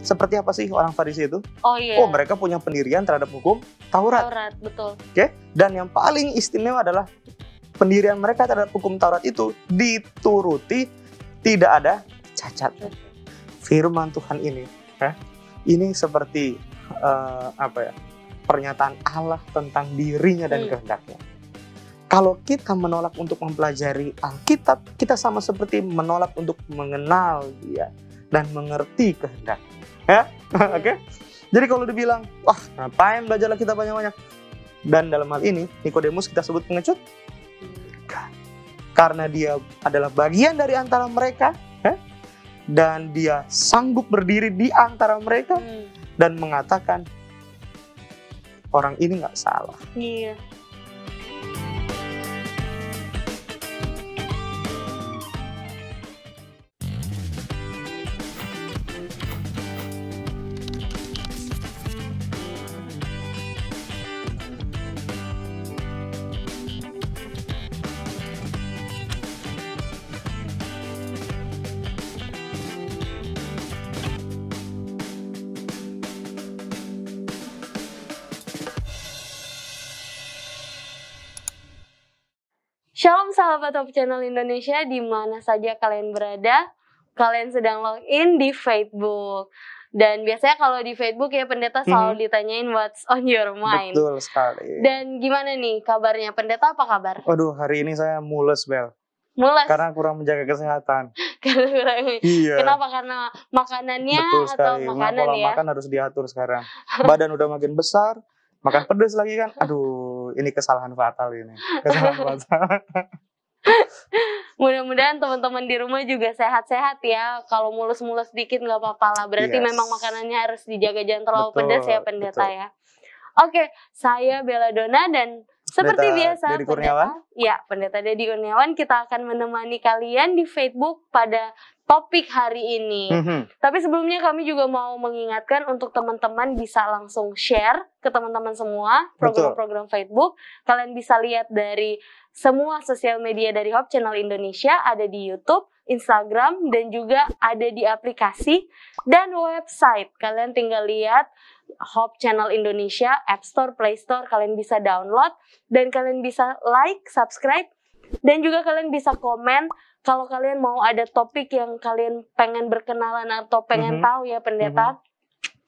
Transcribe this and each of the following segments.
seperti apa sih orang Farisi itu? Oh iya. Oh, mereka punya pendirian terhadap hukum Taurat. Betul. Oke? Dan yang paling istimewa adalah pendirian mereka terhadap hukum Taurat itu dituruti, tidak ada cacat. Firman Tuhan ini, ini seperti pernyataan Allah tentang dirinya dan kehendaknya. Kalau kita menolak untuk mempelajari Alkitab, kita sama seperti menolak untuk mengenal Dia dan mengerti kehendaknya. Ya, oke? Jadi kalau dibilang, wah ngapain belajar Alkitab banyak-banyak? Dan dalam hal ini, Nikodemus kita sebut pengecut? Karena dia adalah bagian dari antara mereka, dan dia sanggup berdiri di antara mereka dan mengatakan orang ini nggak salah. Iya. Shalom sahabat Hope Channel Indonesia, di mana saja kalian berada, kalian sedang login di Facebook. Dan biasanya kalau di Facebook ya pendeta selalu ditanyain what's on your mind. Betul sekali. Dan gimana nih kabarnya pendeta, apa kabar? Waduh, hari ini saya mules, Bel. Mules? Karena kurang menjaga kesehatan. Iya. Kenapa? Karena makanannya? Betul atau sekali. makanan Pola ya? makan harus diatur sekarang. Badan udah makin besar, makan pedas lagi kan. Aduh, ini kesalahan fatal ini. Kesalahan fatal. Mudah-mudahan teman-teman di rumah juga sehat-sehat ya. Kalau mulus-mulus dikit nggak apa-apa lah. Berarti memang makanannya harus dijaga, jangan terlalu pedas ya pendeta ya. Oke, saya Bella Dona dan seperti biasa Pendeta Deddy Kurniawan, kita akan menemani kalian di Facebook pada topik hari ini. Tapi sebelumnya kami juga mau mengingatkan untuk teman-teman bisa langsung share ke teman-teman semua program-program Facebook. Kalian bisa lihat dari semua sosial media dari Hope Channel Indonesia, ada di YouTube, Instagram, dan juga ada di aplikasi dan website. Kalian tinggal lihat Hope Channel Indonesia, App Store, Play Store, kalian bisa download dan kalian bisa like, subscribe, dan juga kalian bisa komen kalau kalian mau ada topik yang kalian pengen berkenalan atau pengen tahu ya pendeta.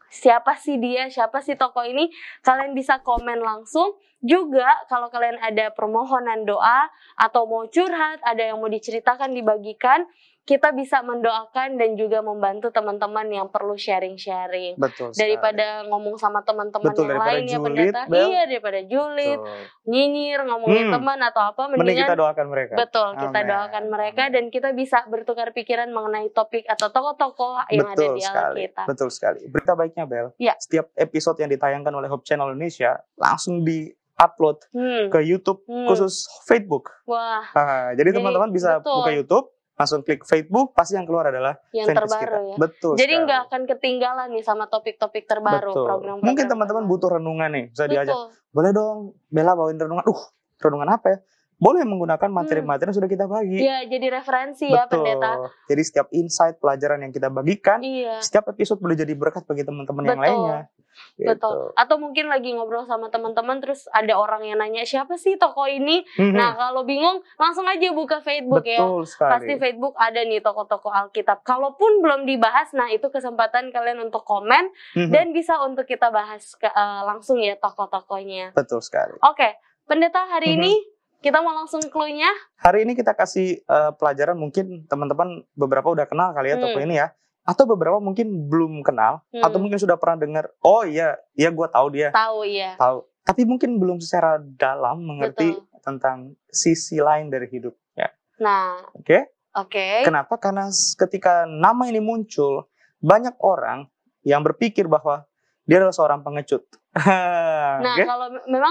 Siapa sih dia, siapa sih tokoh ini, kalian bisa komen langsung. Juga kalau kalian ada permohonan doa atau mau curhat, ada yang mau diceritakan, dibagikan, kita bisa mendoakan dan juga membantu teman-teman yang perlu sharing-sharing. Betul sekali. Daripada ngomong sama teman-teman yang lain ya pendeta. Iya, daripada julid, nyinyir, ngomongin teman atau apa, mending kita doakan mereka. Betul, kita doakan mereka dan kita bisa bertukar pikiran mengenai topik atau tokoh-tokoh yang ada di Alkitab. Betul sekali. Berita baiknya Bel, setiap episode yang ditayangkan oleh Hope Channel Indonesia langsung di-upload ke YouTube khusus Facebook. Wah. Jadi teman-teman bisa buka YouTube, langsung klik Facebook, pasti yang keluar adalah yang terbaru ya. Betul. Jadi nggak akan ketinggalan nih sama topik-topik terbaru. Program-program. Mungkin teman-teman butuh renungan nih, bisa diajak. Boleh dong, Bella bawain renungan. Renungan apa ya? Boleh menggunakan materi-materi yang sudah kita bagi. Iya, jadi referensi ya pendeta. Jadi setiap insight pelajaran yang kita bagikan, setiap episode boleh jadi berkat bagi teman-teman yang lainnya. Betul. Atau mungkin lagi ngobrol sama teman-teman terus ada orang yang nanya siapa sih tokoh ini. Nah kalau bingung langsung aja buka Facebook. Betul sekali. Pasti Facebook ada nih tokoh-tokoh Alkitab. Kalaupun belum dibahas, nah itu kesempatan kalian untuk komen dan bisa untuk kita bahas langsung ya tokoh-tokohnya. Betul sekali. Oke, pendeta hari ini kita mau langsung clue-nya. Hari ini kita kasih pelajaran, mungkin teman-teman beberapa udah kenal kali ya tokoh ini ya. Atau beberapa mungkin belum kenal, atau mungkin sudah pernah dengar, oh iya gue tahu dia. Tahu. Tapi mungkin belum secara dalam mengerti tentang sisi lain dari hidup. Ya. Nah. Oke. Kenapa? Karena ketika nama ini muncul, banyak orang yang berpikir bahwa dia adalah seorang pengecut. Nah,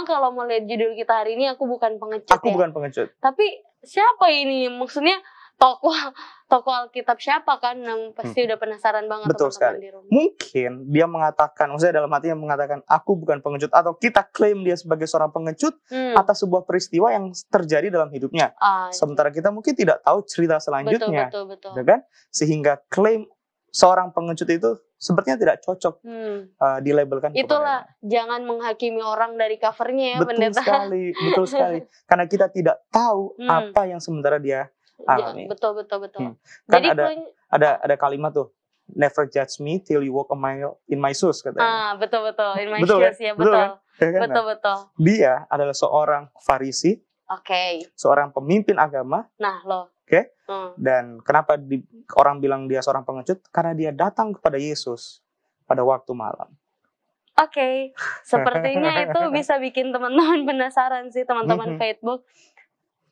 kalau mau lihat judul kita hari ini, aku bukan pengecut. Aku bukan pengecut. Tapi siapa ini? Maksudnya tokoh Alkitab siapa kan? Pasti udah penasaran banget. Betul sekali. Di rumah. Mungkin dia mengatakan, maksudnya dalam hatinya mengatakan, aku bukan pengecut, atau kita klaim dia sebagai seorang pengecut atas sebuah peristiwa yang terjadi dalam hidupnya. Sementara kita mungkin tidak tahu cerita selanjutnya. Betul. Kan? Sehingga klaim seorang pengecut itu sepertinya tidak cocok dilabelkan Itulah, jangan menghakimi orang dari covernya ya, betul pendeta. Betul sekali. Karena kita tidak tahu apa yang sementara dia alami. Betul. Kan Jadi ada kalimat tuh, never judge me till you walk a mile in my shoes, katanya. Betul. In my Betul, shoes, kan? ya betul. Betul. Dia adalah seorang Farisi, seorang pemimpin agama. Nah, loh. Oke. Dan kenapa orang bilang dia seorang pengecut? Karena dia datang kepada Yesus pada waktu malam. Sepertinya itu bisa bikin teman-teman penasaran sih, teman-teman Facebook.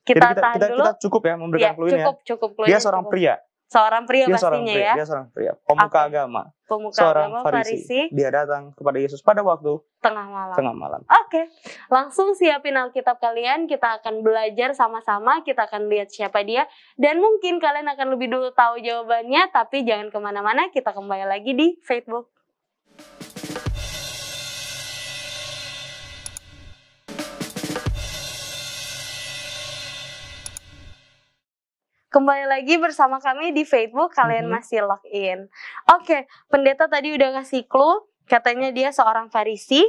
Kita tahan dulu. Kita cukup ya memberikan clue-nya. Cukup. Dia seorang pria. Seorang pria pastinya ya. Dia seorang pria, pemuka agama. Seorang Farisi. Dia datang kepada Yesus pada waktu tengah malam. Langsung siapin Alkitab kalian. Kita akan belajar sama-sama. Kita akan lihat siapa dia. Dan mungkin kalian akan lebih dulu tahu jawabannya. Tapi jangan kemana-mana. Kita kembali lagi di Facebook. Kembali lagi bersama kami di Facebook, kalian masih login. Pendeta tadi udah kasih clue, katanya dia seorang Farisi,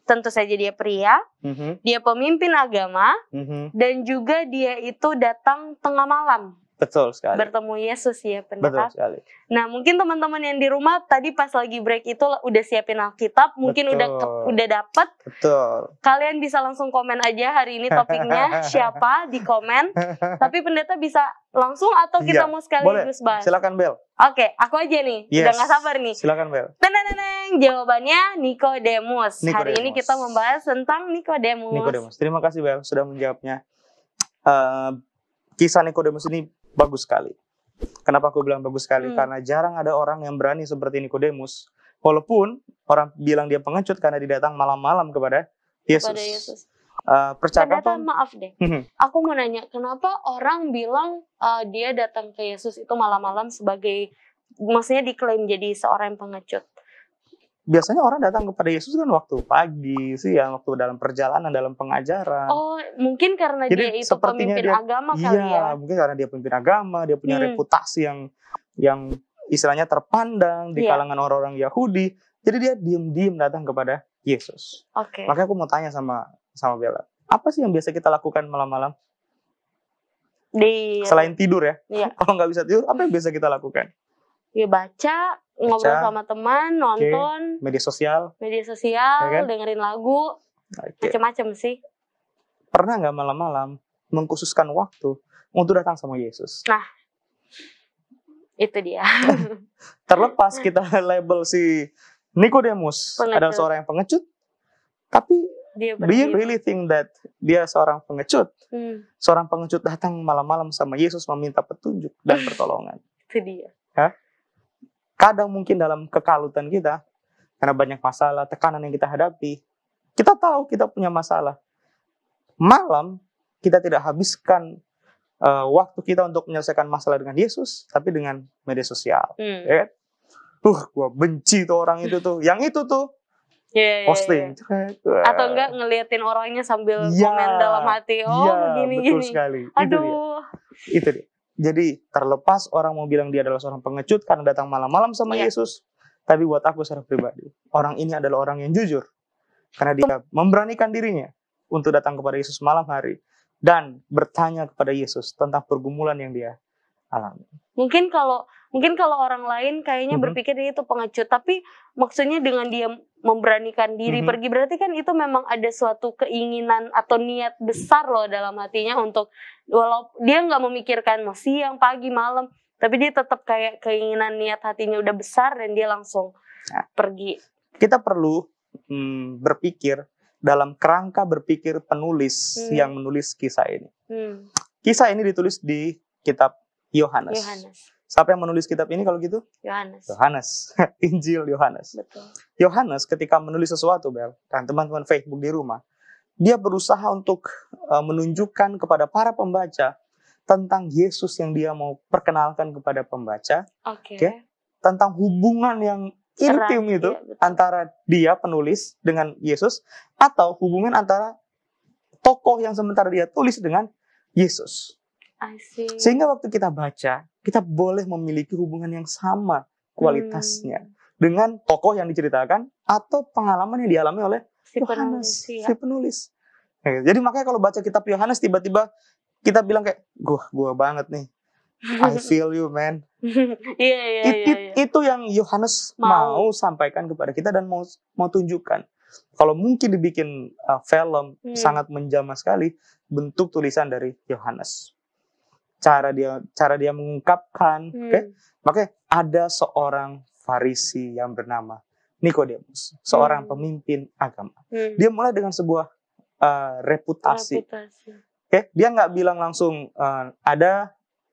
tentu saja dia pria, dia pemimpin agama, dan juga dia itu datang tengah malam. Betul sekali. Bertemu Yesus ya, pendeta. Betul sekali. Nah, mungkin teman-teman yang di rumah tadi pas lagi break itu udah siapin Alkitab, mungkin udah dapat. Betul. Kalian bisa langsung komen aja hari ini topiknya siapa di komen. Tapi pendeta bisa langsung atau kita mau sekaligus bahas? Silakan Bel. Aku aja nih. Udah gak sabar nih. Silakan Bel. Jawabannya Nikodemus. Hari ini kita membahas tentang Nikodemus. Terima kasih Bel sudah menjawabnya. Kisah Nikodemus ini bagus sekali. Kenapa aku bilang bagus sekali? Karena jarang ada orang yang berani seperti Nikodemus. Walaupun orang bilang dia pengecut karena dia datang malam-malam kepada Yesus. Pendeta, maaf deh. Aku mau nanya, kenapa orang bilang dia datang ke Yesus itu malam-malam sebagai, maksudnya diklaim jadi seorang yang pengecut? Biasanya orang datang kepada Yesus kan waktu pagi, siang, waktu dalam perjalanan, dalam pengajaran. Mungkin karena jadi dia itu pemimpin agama kali ya? Iya, mungkin karena dia pemimpin agama, dia punya reputasi yang istilahnya terpandang di kalangan orang-orang Yahudi. Jadi dia diam-diam datang kepada Yesus. Makanya aku mau tanya sama Bella, apa sih yang biasa kita lakukan malam-malam? Selain tidur ya? Kalau nggak bisa tidur, apa yang biasa kita lakukan? Ya baca, ngobrol sama teman, nonton, media sosial, kan? Dengerin lagu, macam-macam sih. Pernah nggak malam-malam mengkhususkan waktu untuk datang sama Yesus? Nah, itu dia. Terlepas kita label si Nikodemus adalah seorang yang pengecut, tapi do you really think that dia seorang pengecut? Seorang pengecut datang malam-malam sama Yesus meminta petunjuk dan pertolongan. Itu dia. Kadang mungkin dalam kekalutan kita, karena banyak masalah, tekanan yang kita hadapi, kita tahu kita punya masalah. Malam, kita tidak habiskan waktu kita untuk menyelesaikan masalah dengan Yesus, tapi dengan media sosial. Ya? Gua benci tuh orang itu tuh. Yang itu tuh, posting. Atau enggak ngeliatin orangnya sambil komen dalam hati. Begini-gini. Betul sekali. Itu dia. Jadi terlepas orang mau bilang dia adalah seorang pengecut karena datang malam-malam sama Yesus, tapi buat aku secara pribadi, orang ini adalah orang yang jujur. Karena dia memberanikan dirinya untuk datang kepada Yesus malam hari dan bertanya kepada Yesus tentang pergumulan yang dia alami. Mungkin kalau orang lain kayaknya berpikir dia itu pengecut, tapi maksudnya dengan dia memberanikan diri pergi, berarti kan itu memang ada suatu keinginan atau niat besar loh dalam hatinya untuk, walaupun dia nggak memikirkan mau siang, pagi, malam, tapi dia tetap kayak keinginan niat hatinya udah besar dan dia langsung pergi. Kita perlu berpikir dalam kerangka berpikir penulis yang menulis kisah ini. Kisah ini ditulis di kitab Yohanes. Siapa yang menulis kitab ini kalau gitu? Yohanes. Injil Yohanes. Betul. Yohanes ketika menulis sesuatu, Bel, dan teman-teman Facebook di rumah, dia berusaha untuk menunjukkan kepada para pembaca tentang Yesus yang dia mau perkenalkan kepada pembaca. Tentang hubungan yang intim itu antara dia penulis dengan Yesus, atau hubungan antara tokoh yang sementara dia tulis dengan Yesus. Sehingga waktu kita baca, kita boleh memiliki hubungan yang sama kualitasnya dengan tokoh yang diceritakan atau pengalaman yang dialami oleh Yohanes, si penulis. Jadi makanya kalau baca kitab Yohanes tiba-tiba kita bilang kayak, gua banget nih. I feel you, man. Itu yang Yohanes mau sampaikan kepada kita dan mau tunjukkan. Kalau mungkin dibikin film sangat menjamah sekali bentuk tulisan dari Yohanes. Cara dia mengungkapkan, Makanya ada seorang Farisi yang bernama Nikodemus, seorang pemimpin agama. Dia mulai dengan sebuah reputasi. Dia nggak bilang langsung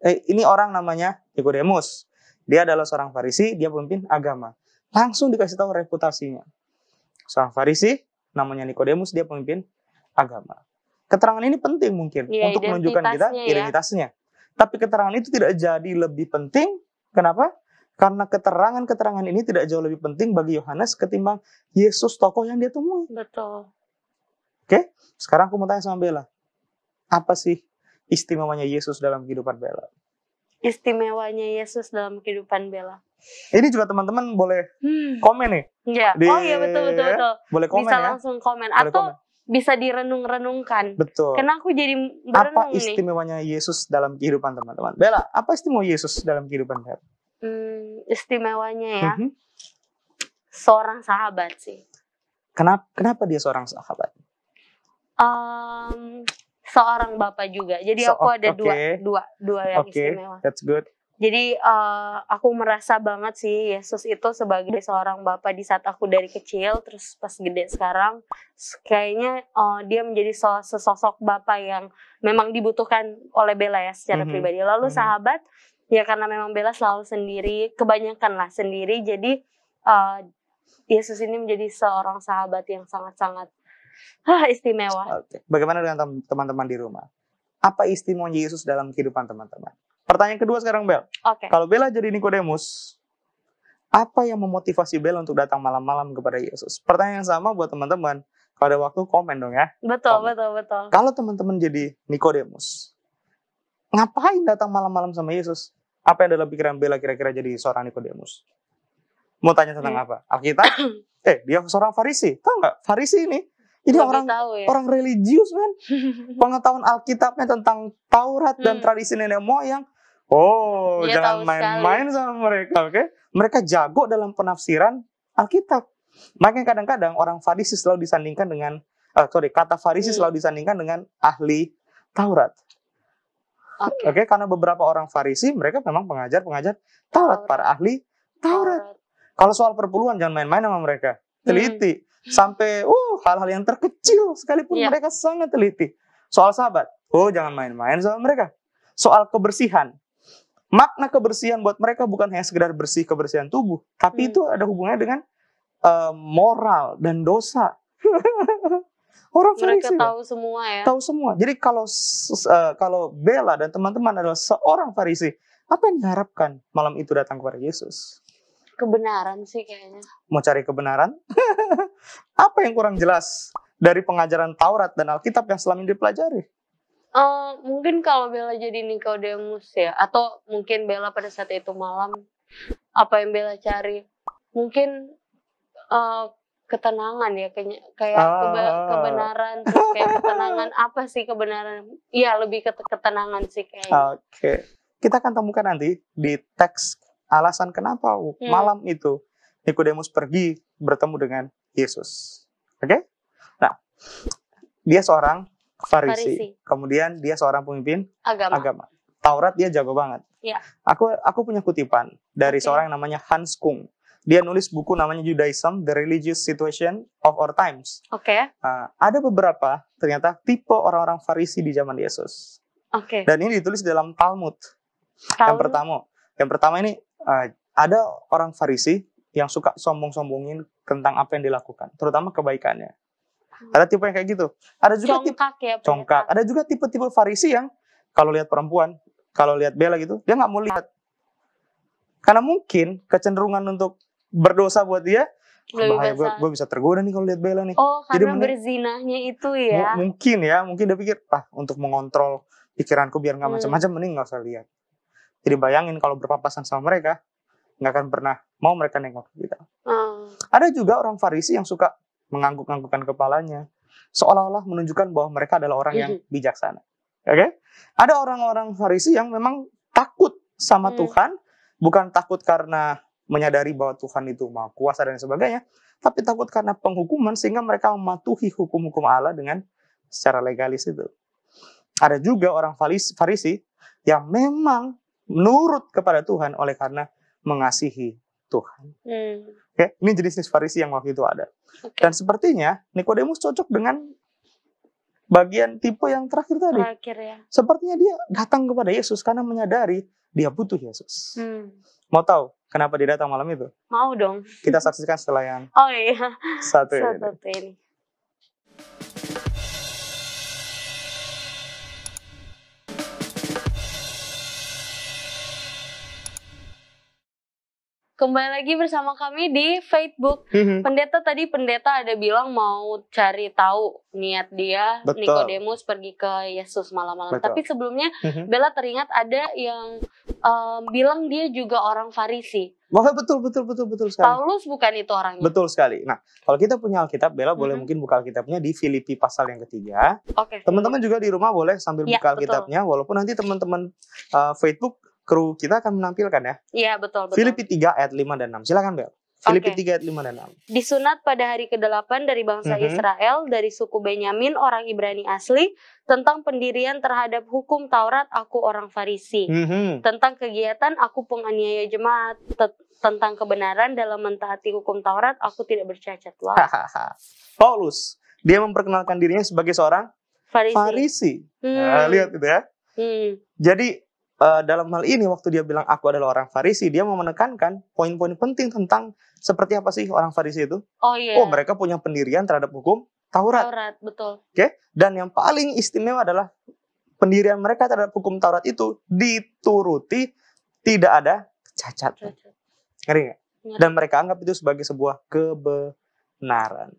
ini orang namanya Nikodemus. Dia adalah seorang Farisi, dia pemimpin agama. Langsung dikasih tahu reputasinya. Seorang Farisi, namanya Nikodemus, dia pemimpin agama. Keterangan ini penting mungkin untuk menunjukkan kita identitasnya. Tapi keterangan itu tidak jadi lebih penting. Kenapa? Karena keterangan-keterangan ini tidak jauh lebih penting bagi Yohanes ketimbang Yesus, tokoh yang dia temui. Betul. Oke, sekarang aku mau tanya sama Bella. Apa sih istimewanya Yesus dalam kehidupan Bella? Istimewanya Yesus dalam kehidupan Bella. Ini juga teman-teman boleh komen nih. Iya. Oh iya, betul. Boleh komen bisa ya. langsung komen. Boleh atau komen. Bisa direnung-renungkan. Betul. Karena aku jadi berenung apa istimewanya Yesus dalam kehidupan teman-teman? Bella, apa istimewa Yesus dalam kehidupan Bella? Istimewanya ya. Seorang sahabat sih. Kenapa dia seorang sahabat? Seorang bapak juga. Jadi aku ada dua yang istimewa. That's good. Jadi aku merasa banget sih Yesus itu sebagai seorang bapak di saat aku dari kecil, terus pas gede sekarang kayaknya dia menjadi sosok bapak yang memang dibutuhkan oleh Bella ya secara pribadi. Lalu sahabat ya karena memang Bella selalu sendiri, kebanyakan lah sendiri. Jadi Yesus ini menjadi seorang sahabat yang sangat-sangat istimewa. Bagaimana dengan teman-teman di rumah? Apa istimewanya Yesus dalam kehidupan teman-teman? Pertanyaan kedua sekarang, Bel. Kalau Bella jadi Nikodemus, apa yang memotivasi Bella untuk datang malam-malam kepada Yesus? Pertanyaan yang sama buat teman-teman. Kalau ada waktu, komen dong ya. Betul. Kalau teman-teman jadi Nikodemus, ngapain datang malam-malam sama Yesus? Apa yang dalam pikiran Bella kira-kira jadi seorang Nikodemus? Mau tanya tentang apa? Alkitab? Dia seorang Farisi. Tahu nggak? Farisi ini. Jadi orang religius, man. Pengetahuan Alkitabnya tentang Taurat dan tradisi nenek moyang. Dia jangan main-main sama mereka, oke? Mereka jago dalam penafsiran Alkitab. Makanya kadang-kadang orang Farisi selalu disandingkan dengan, kata Farisi selalu disandingkan dengan ahli Taurat. Oke, karena beberapa orang Farisi, mereka memang pengajar Taurat, para ahli Taurat. Kalau soal perpuluhan, jangan main-main sama mereka. Teliti. Sampai hal-hal yang terkecil sekalipun mereka sangat teliti. Soal sahabat, jangan main-main sama mereka. Soal kebersihan, makna kebersihan buat mereka bukan hanya sekedar bersih kebersihan tubuh, tapi itu ada hubungannya dengan moral dan dosa. Orang Farisi tahu semua ya. Tahu semua. Jadi kalau Bella dan teman-teman adalah seorang Farisi, apa yang diharapkan malam itu datang kepada Yesus? Kebenaran sih kayaknya. Mau cari kebenaran? Apa yang kurang jelas dari pengajaran Taurat dan Alkitab yang selama ini dipelajari? Mungkin kalau Bella jadi Nikodemus ya, atau mungkin Bella pada saat itu malam, apa yang Bella cari? Mungkin ketenangan ya, kayak kebenaran, terus kayak ketenangan. Apa sih kebenaran? Iya, lebih ke ketenangan sih kayaknya. Kita akan temukan nanti di teks alasan kenapa malam itu Nikodemus pergi bertemu dengan Yesus. Oke? Nah, dia seorang Farisi. Kemudian dia seorang pemimpin agama. Taurat dia jago banget. Ya. Aku punya kutipan dari seorang yang namanya Hans Kung. Dia nulis buku namanya Judaism, The Religious Situation of Our Times. Ada beberapa ternyata tipe orang-orang Farisi di zaman Yesus. Dan ini ditulis dalam Talmud. Yang pertama ini ada orang Farisi yang suka sombong-sombongin tentang apa yang dilakukan, terutama kebaikannya. Ada tipe yang kayak gitu. Ada juga congkak. Ada juga tipe-tipe Farisi yang kalau lihat perempuan, kalau lihat Bella gitu, dia nggak mau lihat. Karena mungkin kecenderungan untuk berdosa buat dia, bahaya, gue bisa tergoda nih kalau lihat Bella nih. Karena berzinahnya itu ya. Mungkin dia pikir, untuk mengontrol pikiranku biar nggak macam-macam, mending nggak usah lihat. Jadi bayangin kalau berpapasan sama mereka, nggak akan pernah mau mereka nengok ke kita. Oh. Ada juga orang Farisi yang suka mengangguk-anggukkan kepalanya, seolah-olah menunjukkan bahwa mereka adalah orang yang bijaksana. Oke? Ada orang-orang Farisi yang memang takut sama Tuhan, bukan takut karena menyadari bahwa Tuhan itu Maha Kuasa dan sebagainya, tapi takut karena penghukuman sehingga mereka mematuhi hukum-hukum Allah dengan secara legalis itu. Ada juga orang Farisi yang memang nurut kepada Tuhan oleh karena mengasihi Tuhan. Oke, ini jenis Farisi yang waktu itu ada. Dan sepertinya Nikodemus cocok dengan bagian tipe yang terakhir tadi. Ya. Sepertinya dia datang kepada Yesus karena menyadari dia butuh Yesus. Mau tahu kenapa dia datang malam itu? Mau dong. Kita saksikan setelah yang satu ini. Kembali lagi bersama kami di Facebook. Pendeta ada bilang mau cari tahu niat dia, Nikodemus pergi ke Yesus malam-malam. Tapi sebelumnya Bella teringat ada yang bilang dia juga orang Farisi. Betul sekali. Paulus bukan itu orangnya. Betul sekali. Nah, kalau kita punya Alkitab, Bella boleh mungkin buka Alkitabnya di Filipi pasal yang ketiga. Teman-teman juga di rumah boleh sambil buka Alkitabnya, walaupun nanti teman-teman Facebook kru kita akan menampilkan ya. Iya, betul. Filipi 3 ayat 5 dan 6. Silakan, Bel. Filipi 3 ayat 5 dan 6. Disunat pada hari ke-8 dari bangsa Israel, dari suku Benyamin, orang Ibrani asli, tentang pendirian terhadap hukum Taurat, aku orang Farisi. Tentang kegiatan, aku penganiaya jemaat. Tentang kebenaran dalam mentaati hukum Taurat, aku tidak bercacat. Wow. Paulus, dia memperkenalkan dirinya sebagai seorang Farisi. Nah, lihat itu ya. Jadi, dalam hal ini waktu dia bilang aku adalah orang Farisi, dia mau menekankan poin-poin penting tentang seperti apa sih orang Farisi itu. Mereka punya pendirian terhadap hukum Taurat. Betul. Oke. Dan yang paling istimewa adalah pendirian mereka terhadap hukum Taurat itu dituruti, tidak ada cacat. Ngeri nggak? Dan mereka anggap itu sebagai sebuah kebenaran.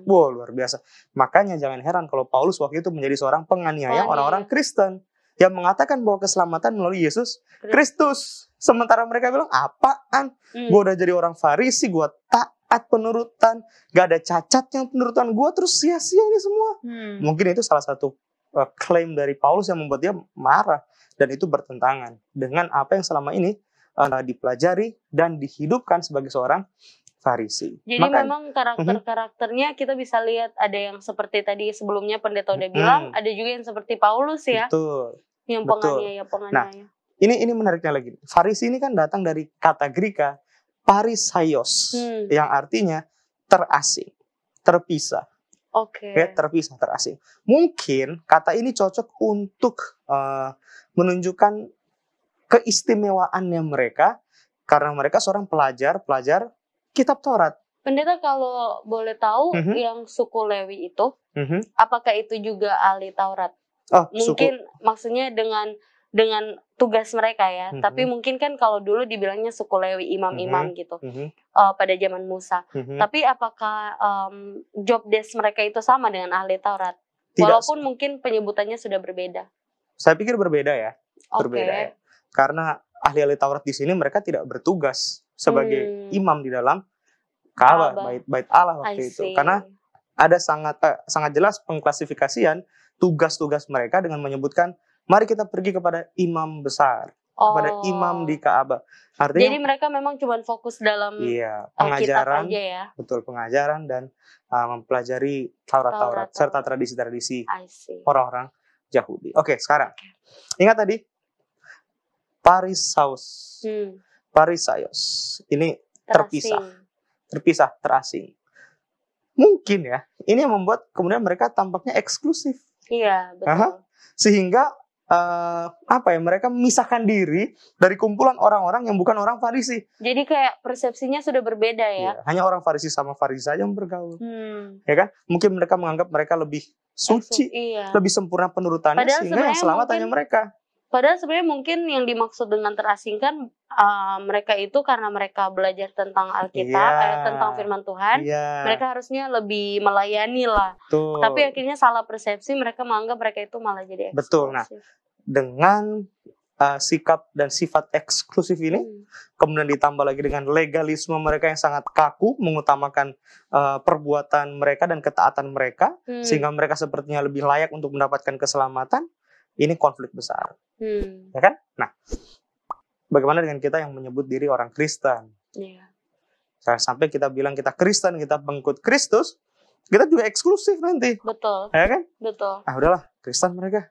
Wow, luar biasa. Makanya jangan heran kalau Paulus waktu itu menjadi seorang penganiaya orang-orang Kristen yang mengatakan bahwa keselamatan melalui Yesus Kristus. Sementara mereka bilang, apaan? Gue udah jadi orang Farisi, gue taat penurutan, gak ada cacatnya penurutan gue, terus sia-sia ini semua. Mungkin itu salah satu klaim dari Paulus yang membuat dia marah. Dan itu bertentangan dengan apa yang selama ini dipelajari dan dihidupkan sebagai seorang Farisi. Jadi memang karakter-karakternya kita bisa lihat ada yang seperti tadi sebelumnya pendeta udah bilang, ada juga yang seperti Paulus ya. Betul. Yang penganiaya. Nah, ini menariknya lagi. Farisi ini kan datang dari kata Greka parisaios, yang artinya terasing, terpisah. Terpisah, terasing. Mungkin kata ini cocok untuk menunjukkan keistimewaannya mereka karena mereka seorang pelajar kitab Taurat. Pendeta kalau boleh tahu yang suku Lewi itu, apakah itu juga ahli Taurat? Mungkin maksudnya dengan tugas mereka ya. Tapi mungkin kan kalau dulu dibilangnya suku Lewi, imam-imam gitu. Pada zaman Musa. Tapi apakah job desk mereka itu sama dengan ahli Taurat? Walaupun mungkin penyebutannya sudah berbeda. Saya pikir berbeda ya. Berbeda ya. Karena ahli-ahli Taurat di sini mereka tidak bertugas sebagai imam di dalam Ka'bah, bait Allah waktu itu. Karena ada sangat jelas pengklasifikasian tugas-tugas mereka dengan menyebutkan, mari kita pergi kepada imam besar, kepada imam di Ka'bah. Artinya, jadi mereka memang cuma fokus dalam pengajaran, aja ya? Betul, pengajaran dan mempelajari Taurat serta tradisi-tradisi orang-orang Yahudi. Oke, sekarang ingat tadi Parisaios ini terpisah, terasing. Mungkin ya, ini yang membuat kemudian mereka tampaknya eksklusif. Iya, betul. Sehingga mereka memisahkan diri dari kumpulan orang-orang yang bukan orang Farisi. Jadi kayak persepsinya sudah berbeda ya. Hanya orang Farisi sama Farisi saja yang bergaul. Ya kan? Mungkin mereka menganggap mereka lebih suci, lebih sempurna penurutannya, sehingga yang selamat hanya mereka. Padahal sebenarnya mungkin yang dimaksud dengan terasingkan mereka itu karena mereka belajar tentang Alkitab, tentang firman Tuhan, mereka harusnya lebih melayani lah. Tapi akhirnya salah persepsi, mereka menganggap mereka itu malah jadi eksklusif. Betul. Nah, dengan sikap dan sifat eksklusif ini, kemudian ditambah lagi dengan legalisme mereka yang sangat kaku, mengutamakan perbuatan mereka dan ketaatan mereka, sehingga mereka sepertinya lebih layak untuk mendapatkan keselamatan. Ini konflik besar, ya kan? Nah, bagaimana dengan kita yang menyebut diri orang Kristen? Jangan sampai kita bilang kita Kristen, kita pengikut Kristus, kita juga eksklusif nanti. Betul. Ya kan? Betul. Ah udahlah, Kristen mereka.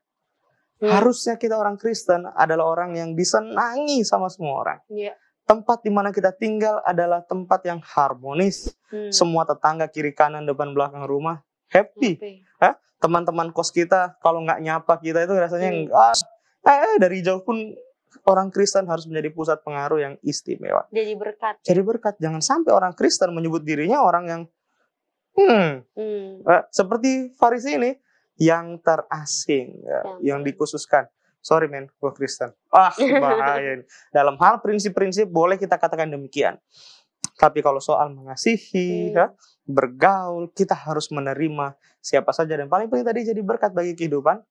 Harusnya kita orang Kristen adalah orang yang disenangi sama semua orang. Tempat di mana kita tinggal adalah tempat yang harmonis. Semua tetangga kiri kanan depan belakang rumah happy. Teman-teman kos kita kalau nggak nyapa kita itu rasanya dari jauh pun orang Kristen harus menjadi pusat pengaruh yang istimewa. Jadi berkat. Jadi berkat. Jangan sampai orang Kristen menyebut dirinya orang yang seperti Farisi ini, yang terasing, yang dikhususkan. Sorry men, gue Kristen. Bahaya. Dalam hal prinsip-prinsip boleh kita katakan demikian. Tapi kalau soal mengasihi, bergaul, kita harus menerima siapa saja. Dan paling penting tadi jadi berkat bagi kehidupan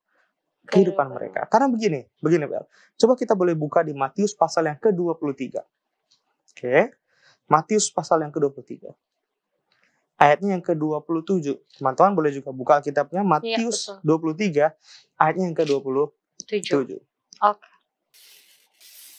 mereka. Karena begini Bel. Coba kita boleh buka di Matius pasal yang ke-23. Oke. Matius pasal yang ke-23. Ayatnya yang ke-27. Teman-teman boleh juga buka Alkitabnya Matius 23 ayatnya yang ke-27. Oke.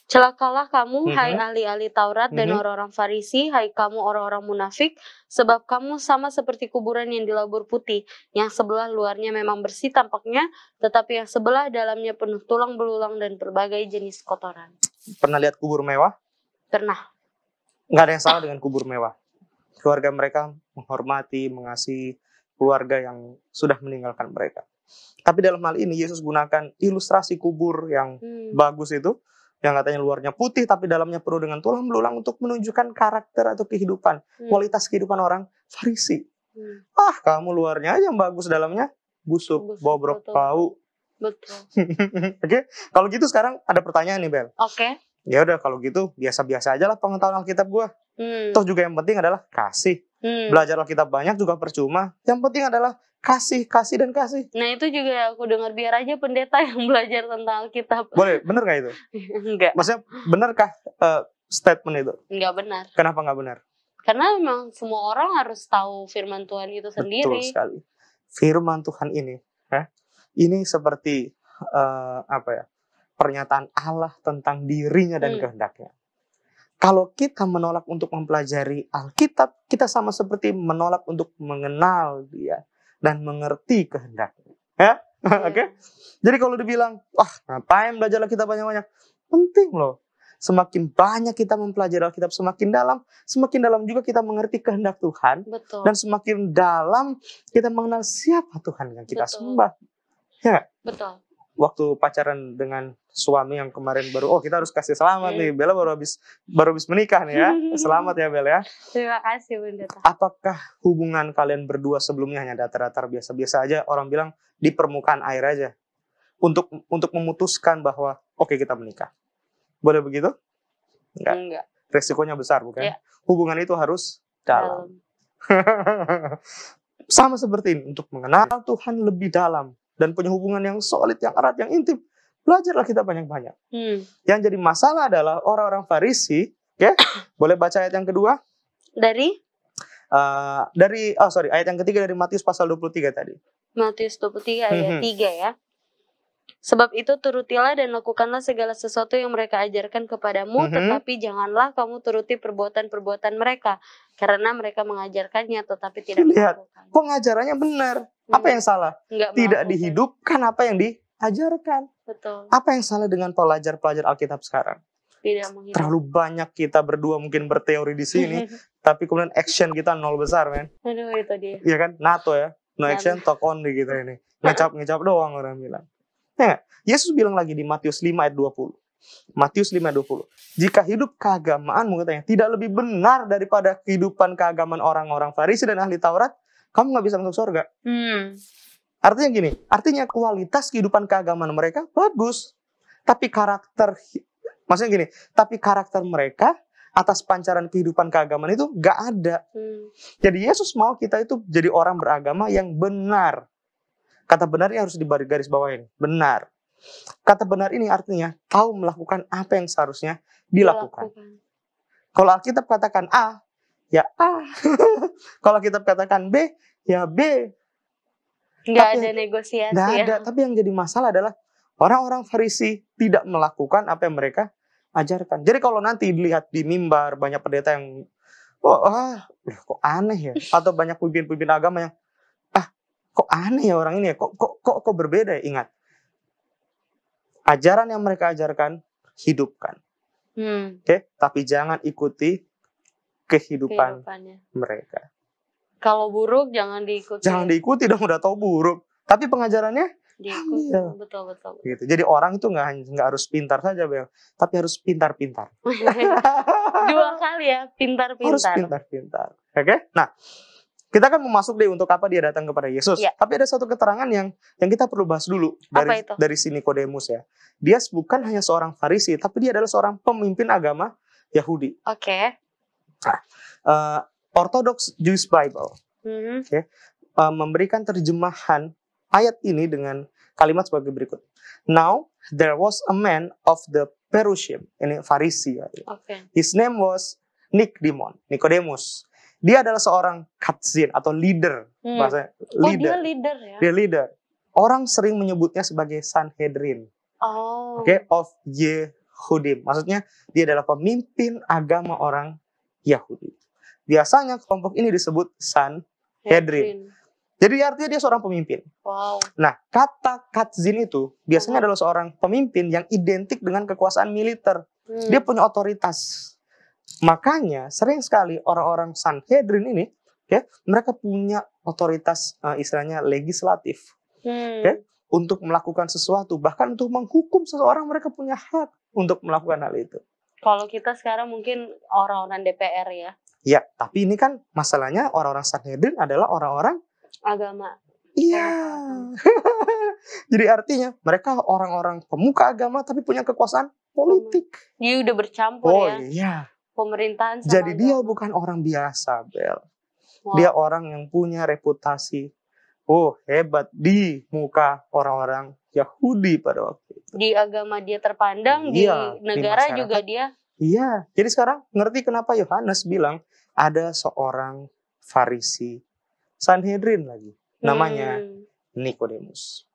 Celakalah kamu, hai ahli-ahli Taurat dan orang-orang Farisi, hai kamu orang-orang munafik, sebab kamu sama seperti kuburan yang dilabur putih, yang sebelah luarnya memang bersih tampaknya, tetapi yang sebelah dalamnya penuh tulang belulang dan berbagai jenis kotoran. Pernah lihat kubur mewah? Pernah. Nggak ada yang salah dengan kubur mewah. Keluarga mereka menghormati, mengasihi keluarga yang sudah meninggalkan mereka. Tapi dalam hal ini Yesus gunakan ilustrasi kubur yang bagus itu, yang katanya luarnya putih tapi dalamnya penuh dengan tulang belulang untuk menunjukkan karakter atau kehidupan, kualitas kehidupan orang Farisi. Kamu luarnya aja yang bagus, dalamnya busuk bobrok, bau. Betul. Oke, kalau gitu sekarang ada pertanyaan nih Bel. Oke. Ya udah kalau gitu biasa-biasa aja lah pengetahuan Alkitab gue. Toh juga yang penting adalah kasih. Belajar Alkitab banyak juga percuma. Yang penting adalah kasih, dan kasih. Nah itu juga aku dengar, biar aja pendeta yang belajar tentang Alkitab. Boleh, bener gak itu? Enggak. Maksudnya benarkah statement itu? Enggak benar. Kenapa nggak benar? Karena memang semua orang harus tahu firman Tuhan itu sendiri. Betul sekali. Firman Tuhan ini, ini seperti pernyataan Allah tentang dirinya dan kehendaknya. Kalau kita menolak untuk mempelajari Alkitab, kita sama seperti menolak untuk mengenal Dia dan mengerti kehendaknya. Oke? Jadi kalau dibilang, ngapain belajar Alkitab banyak-banyak? Penting loh. Semakin banyak kita mempelajari Alkitab, semakin dalam juga kita mengerti kehendak Tuhan. Betul. Dan semakin dalam kita mengenal siapa Tuhan yang kita sembah. Ya. Betul. Waktu pacaran dengan suami yang kemarin baru, kita harus kasih selamat nih, Bella baru habis menikah nih ya. Selamat ya Bella ya. Terima kasih Pendeta. Apakah hubungan kalian berdua sebelumnya hanya datar-datar biasa-biasa aja, orang bilang di permukaan air aja, untuk memutuskan bahwa oke, kita menikah? Boleh begitu? Enggak. Resikonya besar bukan? Ya. Hubungan itu harus dalam. Sama seperti ini, untuk mengenal Tuhan lebih dalam dan punya hubungan yang solid, yang erat, yang intim, belajarlah kita banyak-banyak. Yang jadi masalah adalah orang-orang Farisi. Boleh baca ayat yang kedua? Ayat yang ketiga dari Matius pasal 23 tadi. Matius 23 ayat 3 ya. Sebab itu turutilah dan lakukanlah segala sesuatu yang mereka ajarkan kepadamu, tetapi janganlah kamu turuti perbuatan-perbuatan mereka, karena mereka mengajarkannya tetapi tidak melakukan. Pengajarannya benar. Apa yang salah? Tidak dihidupkan apa yang diajarkan. Betul. Apa yang salah dengan pelajar-pelajar Alkitab sekarang? Tidak menghidupkan. Terlalu banyak kita berdua mungkin berteori di sini, tapi kemudian action kita nol besar, men. Aduh, itu dia. Iya kan? NATO ya. No action, talk only kita ini. Ngecap doang orang bilang. Ya, Yesus bilang lagi di Matius 5 ayat 20. Matius 5 ayat 20. Jika hidup keagamaanmu katanya tidak lebih benar daripada kehidupan keagamaan orang-orang Farisi dan ahli Taurat, kamu nggak bisa masuk surga. Artinya gini, kualitas kehidupan keagamaan mereka bagus, tapi karakter mereka atas pancaran kehidupan keagamaan itu nggak ada. Jadi Yesus mau kita itu jadi orang beragama yang benar. Kata benarnya harus digaris bawahin, benar. Kata benar ini artinya tahu melakukan apa yang seharusnya dilakukan. Kalau Alkitab katakan A, ya A. Kalau Alkitab katakan B, ya B. Nggak ada negosiasi nggak ya. ada. Tapi yang jadi masalah adalah orang-orang Farisi tidak melakukan apa yang mereka ajarkan. Jadi kalau nanti dilihat di mimbar banyak pendeta yang kok aneh ya, atau banyak pemimpin-pemimpin agama yang kok aneh ya orang ini ya, kok berbeda ya. Ingat, ajaran yang mereka ajarkan hidupkan. Oke, tapi jangan ikuti kehidupannya mereka. Kalau buruk jangan diikuti. Jangan diikuti dong, udah tahu buruk. Tapi pengajarannya diikuti. Betul. Gitu. Jadi orang itu nggak harus pintar saja, Bel, tapi harus pintar-pintar. 2 kali ya, pintar-pintar. Harus pintar-pintar. Oke? Nah, kita kan mau masuk deh untuk apa dia datang kepada Yesus. Ya. Tapi ada satu keterangan yang kita perlu bahas dulu dari si Nikodemus ya. Dia bukan hanya seorang Farisi, tapi dia adalah seorang pemimpin agama Yahudi. Oke. Orthodox Jewish Bible memberikan terjemahan ayat ini dengan kalimat sebagai berikut. Now there was a man of the Perusian, ini Farisi. His name was Nicodemus. Dia adalah seorang katzin atau leader, bahasa leader. Dia leader ya. Dia leader. Orang sering menyebutnya sebagai Sanhedrin. Of Yehudim. Maksudnya dia adalah pemimpin agama orang Yahudi. Biasanya kelompok ini disebut Sanhedrin. Jadi artinya dia seorang pemimpin. Wow. Nah, kata katzin itu biasanya adalah seorang pemimpin yang identik dengan kekuasaan militer. Dia punya otoritas. Makanya sering sekali orang-orang Sanhedrin ini, mereka punya otoritas istilahnya legislatif. Untuk melakukan sesuatu, bahkan untuk menghukum seseorang mereka punya hak untuk melakukan hal itu. Kalau kita sekarang mungkin orang-orang DPR ya. Ya, tapi ini kan masalahnya orang-orang Sanhedrin adalah orang-orang agama. Iya. Jadi artinya mereka orang-orang pemuka agama tapi punya kekuasaan politik. Dia udah bercampur ya. Iya. Pemerintahan sama Jadi agama. dia bukan orang biasa, Bel. Wow. Dia orang yang punya reputasi hebat di muka orang-orang Yahudi pada waktu itu. Di agama dia terpandang, di negara juga dia. Iya, jadi sekarang ngerti kenapa Yohanes bilang ada seorang Farisi, Sanhedrin lagi, namanya Nikodemus.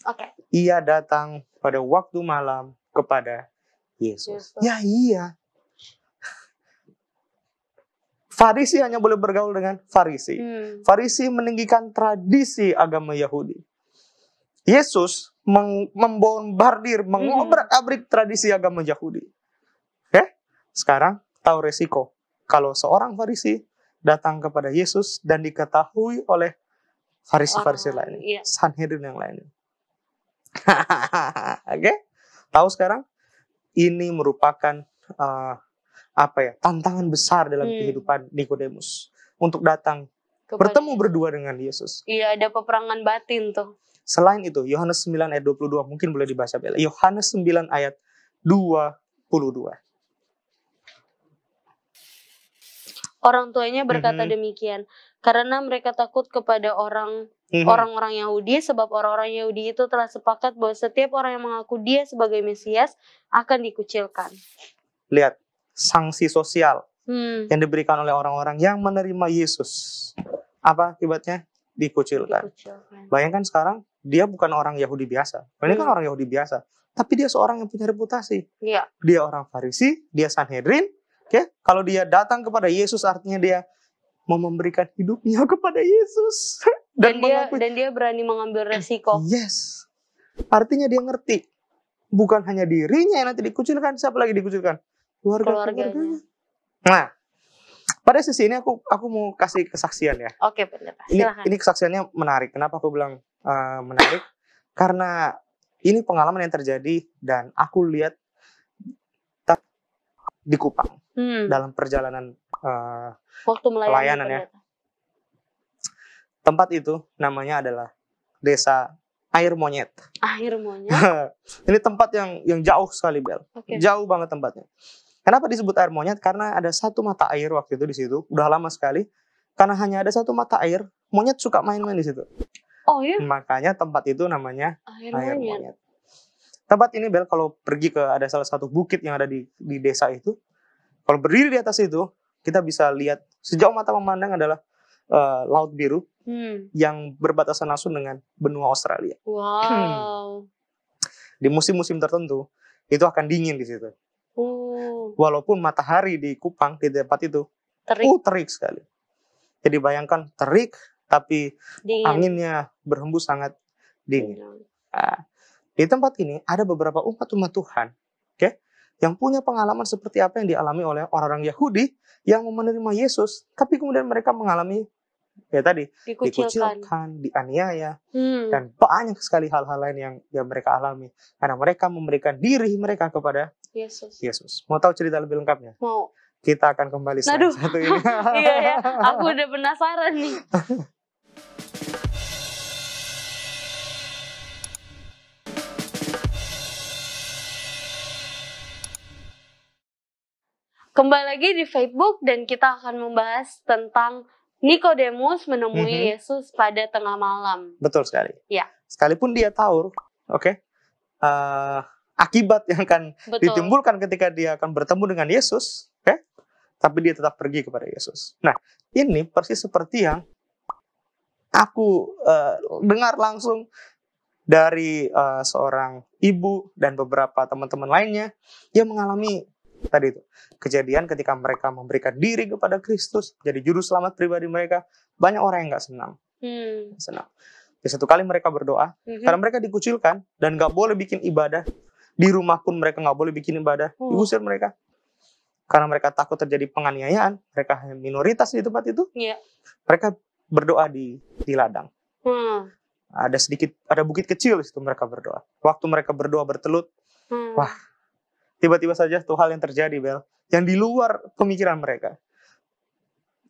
Oke. Ia datang pada waktu malam kepada Yesus. Ya iya. Farisi hanya boleh bergaul dengan Farisi. Farisi meninggikan tradisi agama Yahudi. Yesus membombardir, mengobrak-abrik tradisi agama Yahudi. Sekarang tahu resiko kalau seorang Farisi datang kepada Yesus dan diketahui oleh Farisi-Farisi lain, Sanhedrin yang lain. Tahu sekarang ini merupakan tantangan besar dalam kehidupan Nikodemus untuk datang bertemu berdua dengan Yesus. Iya, ada peperangan batin tuh. Selain itu, Yohanes 9 ayat 22 mungkin boleh dibaca, Bella. Yohanes 9 ayat 22. Orang tuanya berkata demikian karena mereka takut kepada orang-orang Yahudi, sebab orang-orang Yahudi itu telah sepakat bahwa setiap orang yang mengaku dia sebagai Mesias akan dikucilkan. Lihat, sanksi sosial yang diberikan oleh orang-orang yang menerima Yesus. Apa akibatnya? Dikucilkan. Bayangkan sekarang, dia bukan orang Yahudi biasa. Ini kan orang Yahudi biasa. Tapi dia seorang yang punya reputasi. Iya. Dia orang Farisi, dia Sanhedrin. Kalau dia datang kepada Yesus, artinya dia mau memberikan hidupnya kepada Yesus. Dan dia berani mengambil resiko. Yes. Artinya dia ngerti. Bukan hanya dirinya yang nanti dikucilkan, siapa lagi dikucilkan? Keluarganya. Nah, pada sisi ini aku mau kasih kesaksian ya. Oke, benar. Silakan. Ini kesaksiannya menarik. Kenapa aku bilang menarik? Karena ini pengalaman yang terjadi dan aku lihat di Kupang dalam perjalanan waktu pelayanan ya. Tempat itu namanya adalah Desa Air Monyet. Air Monyet. Ini tempat yang jauh sekali, Bel. Jauh banget tempatnya. Kenapa disebut air monyet? Karena ada satu mata air waktu itu di situ, udah lama sekali. Karena hanya ada satu mata air, monyet suka main-main di situ. Oh iya? Makanya tempat itu namanya Air air monyet. monyet. Tempat ini Bel, kalau pergi ke ada salah satu bukit yang ada di desa itu, kalau berdiri di atas itu, kita bisa lihat sejauh mata memandang adalah laut biru yang berbatasan langsung dengan benua Australia. Wow. Di musim-musim tertentu itu akan dingin di situ. Walaupun matahari di Kupang di tempat itu terik sekali. Jadi bayangkan terik tapi dingin. Anginnya berhembus sangat dingin. Nah, di tempat ini ada beberapa umat Tuhan, yang punya pengalaman seperti apa yang dialami oleh orang-orang Yahudi yang menerima Yesus, tapi kemudian mereka mengalami dikucilkan, dianiaya, dan banyak sekali hal-hal lain yang mereka alami karena mereka memberikan diri mereka kepada Yesus. Mau tahu cerita lebih lengkapnya? Mau. Kita akan kembali setelah satu ini. Iya ya, aku udah penasaran nih. Kembali lagi di Facebook dan kita akan membahas tentang Nikodemus menemui Yesus pada tengah malam. Betul sekali. Ya. Sekalipun dia tahu, akibat yang akan ditimbulkan ketika dia akan bertemu dengan Yesus, tapi dia tetap pergi kepada Yesus. Nah, ini persis seperti yang aku dengar langsung dari seorang ibu dan beberapa teman-teman lainnya yang mengalami tadi itu kejadian ketika mereka memberikan diri kepada Kristus jadi juru selamat pribadi mereka. Banyak orang yang nggak senang. Di satu kali mereka berdoa karena mereka dikucilkan dan nggak boleh bikin ibadah di rumah pun mereka nggak boleh bikin ibadah, diusir mereka karena mereka takut terjadi penganiayaan. Mereka hanya minoritas di tempat itu. Mereka berdoa di ladang. Ada bukit kecil di situ mereka berdoa. Waktu mereka berdoa bertelut, wah, tiba-tiba saja tuh hal yang terjadi, Bel, yang di luar pemikiran mereka.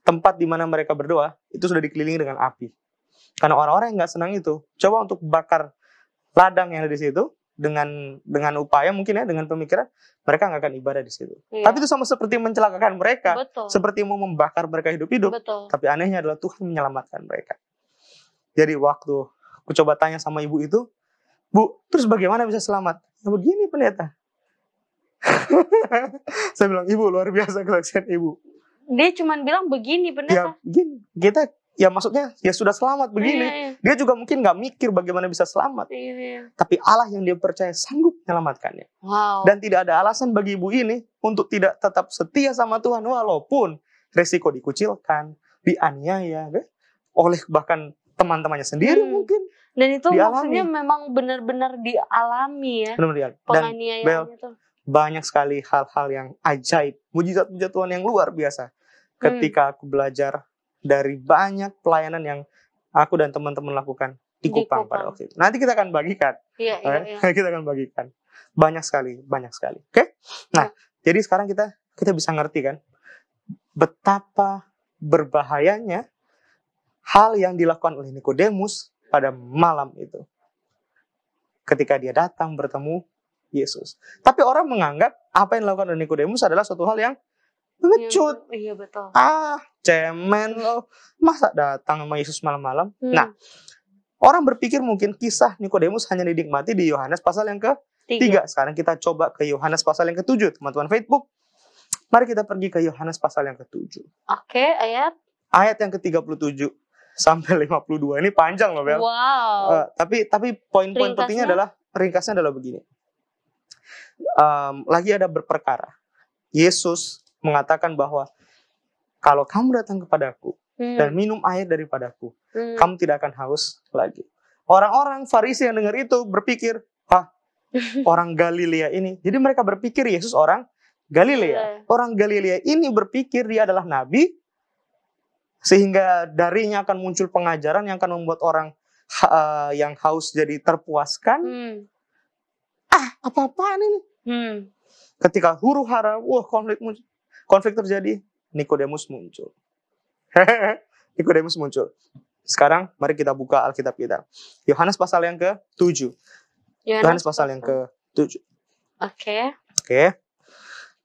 Tempat di mana mereka berdoa itu sudah dikelilingi dengan api. Karena orang-orang yang nggak senang itu coba untuk bakar ladang yang ada di situ dengan upaya mungkin dengan pemikiran mereka nggak akan ibadah di situ. Tapi itu sama seperti mencelakakan mereka, seperti mau membakar mereka hidup-hidup. Tapi anehnya adalah Tuhan menyelamatkan mereka. Jadi waktu aku coba tanya sama ibu itu, Bu, terus bagaimana bisa selamat? Ya begini pendeta. Saya bilang, Ibu luar biasa kesaksian Ibu. Dia cuma bilang begini pendeta. Ya begini, kita ya maksudnya ya sudah selamat begini. Dia juga mungkin nggak mikir bagaimana bisa selamat. Tapi Allah yang dia percaya sanggup menyelamatkannya. Dan tidak ada alasan bagi ibu ini untuk tidak tetap setia sama Tuhan walaupun resiko dikucilkan, dianiaya, oleh bahkan teman-temannya sendiri mungkin. Dan itu dialami. maksudnya memang benar-benar dialami ya. Penganiayaan itu. Banyak sekali hal-hal yang ajaib, mujizat-mujizat Tuhan yang luar biasa. Ketika aku belajar dari banyak pelayanan yang aku dan teman-teman lakukan di Kupang pada waktu itu. Nanti kita akan bagikan. Iya. Kita akan bagikan. Banyak sekali. Oke? Nah, jadi sekarang kita bisa ngerti kan betapa berbahayanya hal yang dilakukan oleh Nikodemus pada malam itu. Ketika dia datang bertemu Yesus. Tapi orang menganggap apa yang dilakukan oleh Nikodemus adalah suatu hal yang ngecut. Iya betul. Cemen loh. Masa datang sama Yesus malam-malam? Nah, orang berpikir mungkin kisah Nikodemus hanya dinikmati di Yohanes pasal yang ke-3. Sekarang kita coba ke Yohanes pasal yang ke-7. Teman-teman Facebook, mari kita pergi ke Yohanes pasal yang ke-7. Oke, ayat yang ke-37 sampai 52. Ini panjang loh, Bel. Wow. Tapi poin-poin pentingnya ringkasnya adalah begini. Lagi ada berperkara. Yesus mengatakan bahwa kalau kamu datang kepadaku dan minum air daripadaku, kamu tidak akan haus lagi. Orang-orang Farisi yang dengar itu berpikir, orang Galilea ini. Jadi mereka berpikir Yesus orang Galilea. Orang Galilea ini berpikir dia adalah nabi, sehingga darinya akan muncul pengajaran yang akan membuat orang yang haus jadi terpuaskan. Apa-apaan ini? Ketika huru hara, konflik terjadi, Nikodemus muncul. Sekarang mari kita buka Alkitab kita. Yohanes pasal yang ke-7. Yohanes pasal yang ke-7. Oke.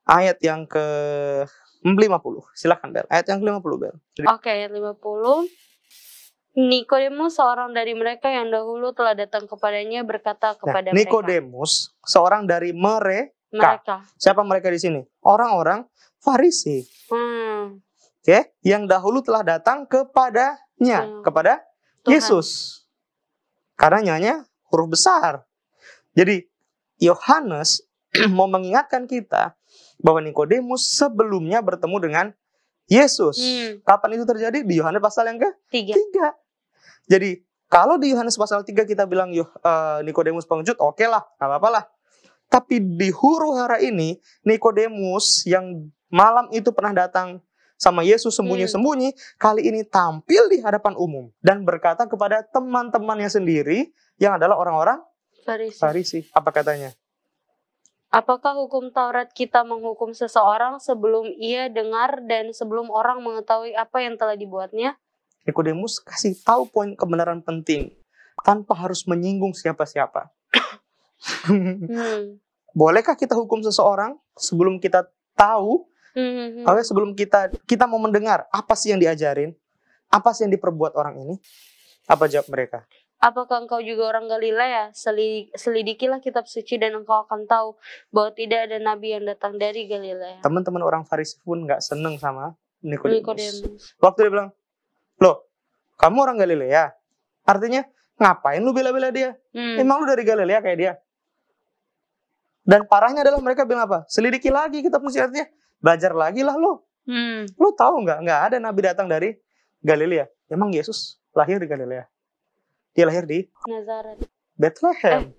Ayat yang ke-50. Silakan, Bel. Ayat yang ke-50, Bel. Oke, ayat 50. Nikodemus seorang dari mereka yang dahulu telah datang kepadanya berkata kepada mereka. Nikodemus seorang dari mereka. Mereka. Siapa mereka di sini? Orang-orang Farisi. Oke, yang dahulu telah datang kepadanya, kepada Tuhan. Yesus. Karena nyanya huruf besar. Jadi Yohanes mau mengingatkan kita bahwa Nikodemus sebelumnya bertemu dengan Yesus. Kapan itu terjadi? Di Yohanes pasal yang ke-3. Jadi kalau di Yohanes pasal 3 kita bilang Nikodemus pengecut, oke lah, gak apa-apa lah. Tapi di huru hara ini, Nikodemus yang malam itu pernah datang sama Yesus sembunyi-sembunyi, kali ini tampil di hadapan umum dan berkata kepada teman-temannya sendiri yang adalah orang-orang Farisi. Apa katanya? Apakah hukum Taurat kita menghukum seseorang sebelum ia dengar dan sebelum orang mengetahui apa yang telah dibuatnya? Nikodemus kasih tahu poin kebenaran penting tanpa harus menyinggung siapa-siapa. Bolehkah kita hukum seseorang sebelum kita tahu? Sebelum kita mau mendengar apa sih yang diajarin, apa sih yang diperbuat orang ini? Apa jawab mereka? Apakah engkau juga orang Galilea? Selidikilah kitab suci dan engkau akan tahu bahwa tidak ada nabi yang datang dari Galilea. Teman-teman orang Farisi pun nggak seneng sama Nikodemus. Waktu dia bilang, loh, kamu orang Galilea? Artinya, ngapain lu bela-bela dia? Emang lu dari Galilea kayak dia? Dan parahnya adalah mereka bilang apa? Selidiki lagi kitab suci, artinya belajar lagi lah lo. Lo tahu nggak ada nabi datang dari Galilea. Emang Yesus lahir di Galilea? Dia lahir di Nazaret. Bethlehem.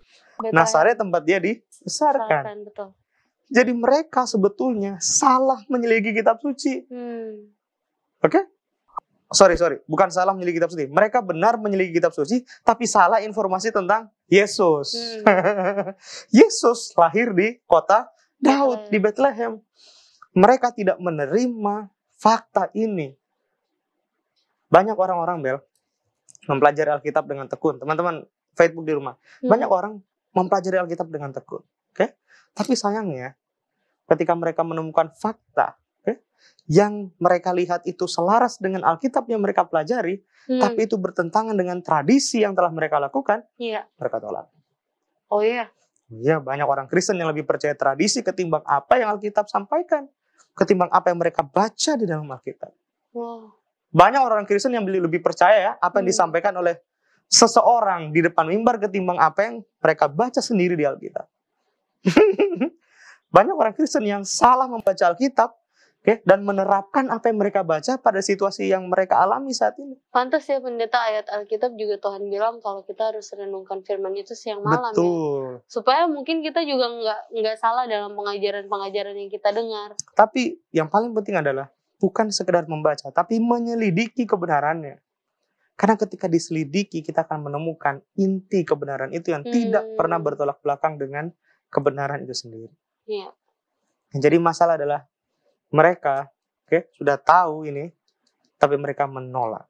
Nazaret tempat dia dibesarkan. Betul. Jadi mereka sebetulnya salah menyelidiki kitab suci. Oke? Sorry, bukan salah menyelidiki kitab suci. Mereka benar menyelidiki kitab suci, tapi salah informasi tentang Yesus. Yesus lahir di kota Daud, di Bethlehem. Mereka tidak menerima fakta ini. Banyak orang-orang, Bel, mempelajari Alkitab dengan tekun. Teman-teman Facebook di rumah, banyak orang mempelajari Alkitab dengan tekun. Oke? Tapi sayangnya, ketika mereka menemukan fakta, yang mereka lihat itu selaras dengan Alkitab yang mereka pelajari, tapi itu bertentangan dengan tradisi yang telah mereka lakukan, mereka tolak. Oh iya? Iya, banyak orang Kristen yang lebih percaya tradisi ketimbang apa yang Alkitab sampaikan, ketimbang apa yang mereka baca di dalam Alkitab. Wow. Banyak orang Kristen yang lebih percaya ya apa yang disampaikan oleh seseorang di depan mimbar ketimbang apa yang mereka baca sendiri di Alkitab. Banyak orang Kristen yang salah membaca Alkitab, dan menerapkan apa yang mereka baca pada situasi yang mereka alami saat ini. Pantas ya pendeta, ayat Alkitab juga Tuhan bilang kalau kita harus renungkan firman itu siang malam. Betul. Ya. Supaya mungkin kita juga nggak salah dalam pengajaran-pengajaran yang kita dengar. Tapi yang paling penting adalah bukan sekedar membaca, tapi menyelidiki kebenarannya. Karena ketika diselidiki, kita akan menemukan inti kebenaran itu yang tidak pernah bertolak belakang dengan kebenaran itu sendiri. Iya. Yang jadi masalah adalah mereka sudah tahu ini, tapi mereka menolak.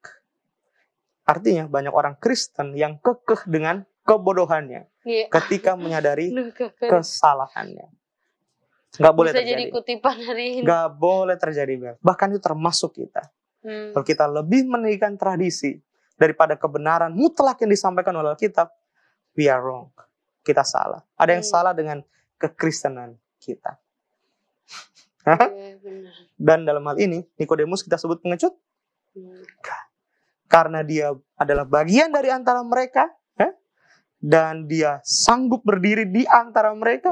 Artinya banyak orang Kristen yang kekeh dengan kebodohannya ketika menyadari kesalahannya. Nggak boleh bisa terjadi. Jadi kutipan hari ini. Nggak boleh terjadi. Bahkan itu termasuk kita. Kalau kita lebih meninggikan tradisi daripada kebenaran mutlak yang disampaikan oleh Alkitab, we are wrong. Kita salah. Ada yang salah dengan kekristenan kita. Dan dalam hal ini, Nikodemus kita sebut pengecut. Karena dia adalah bagian dari antara mereka. Dan dia sanggup berdiri di antara mereka.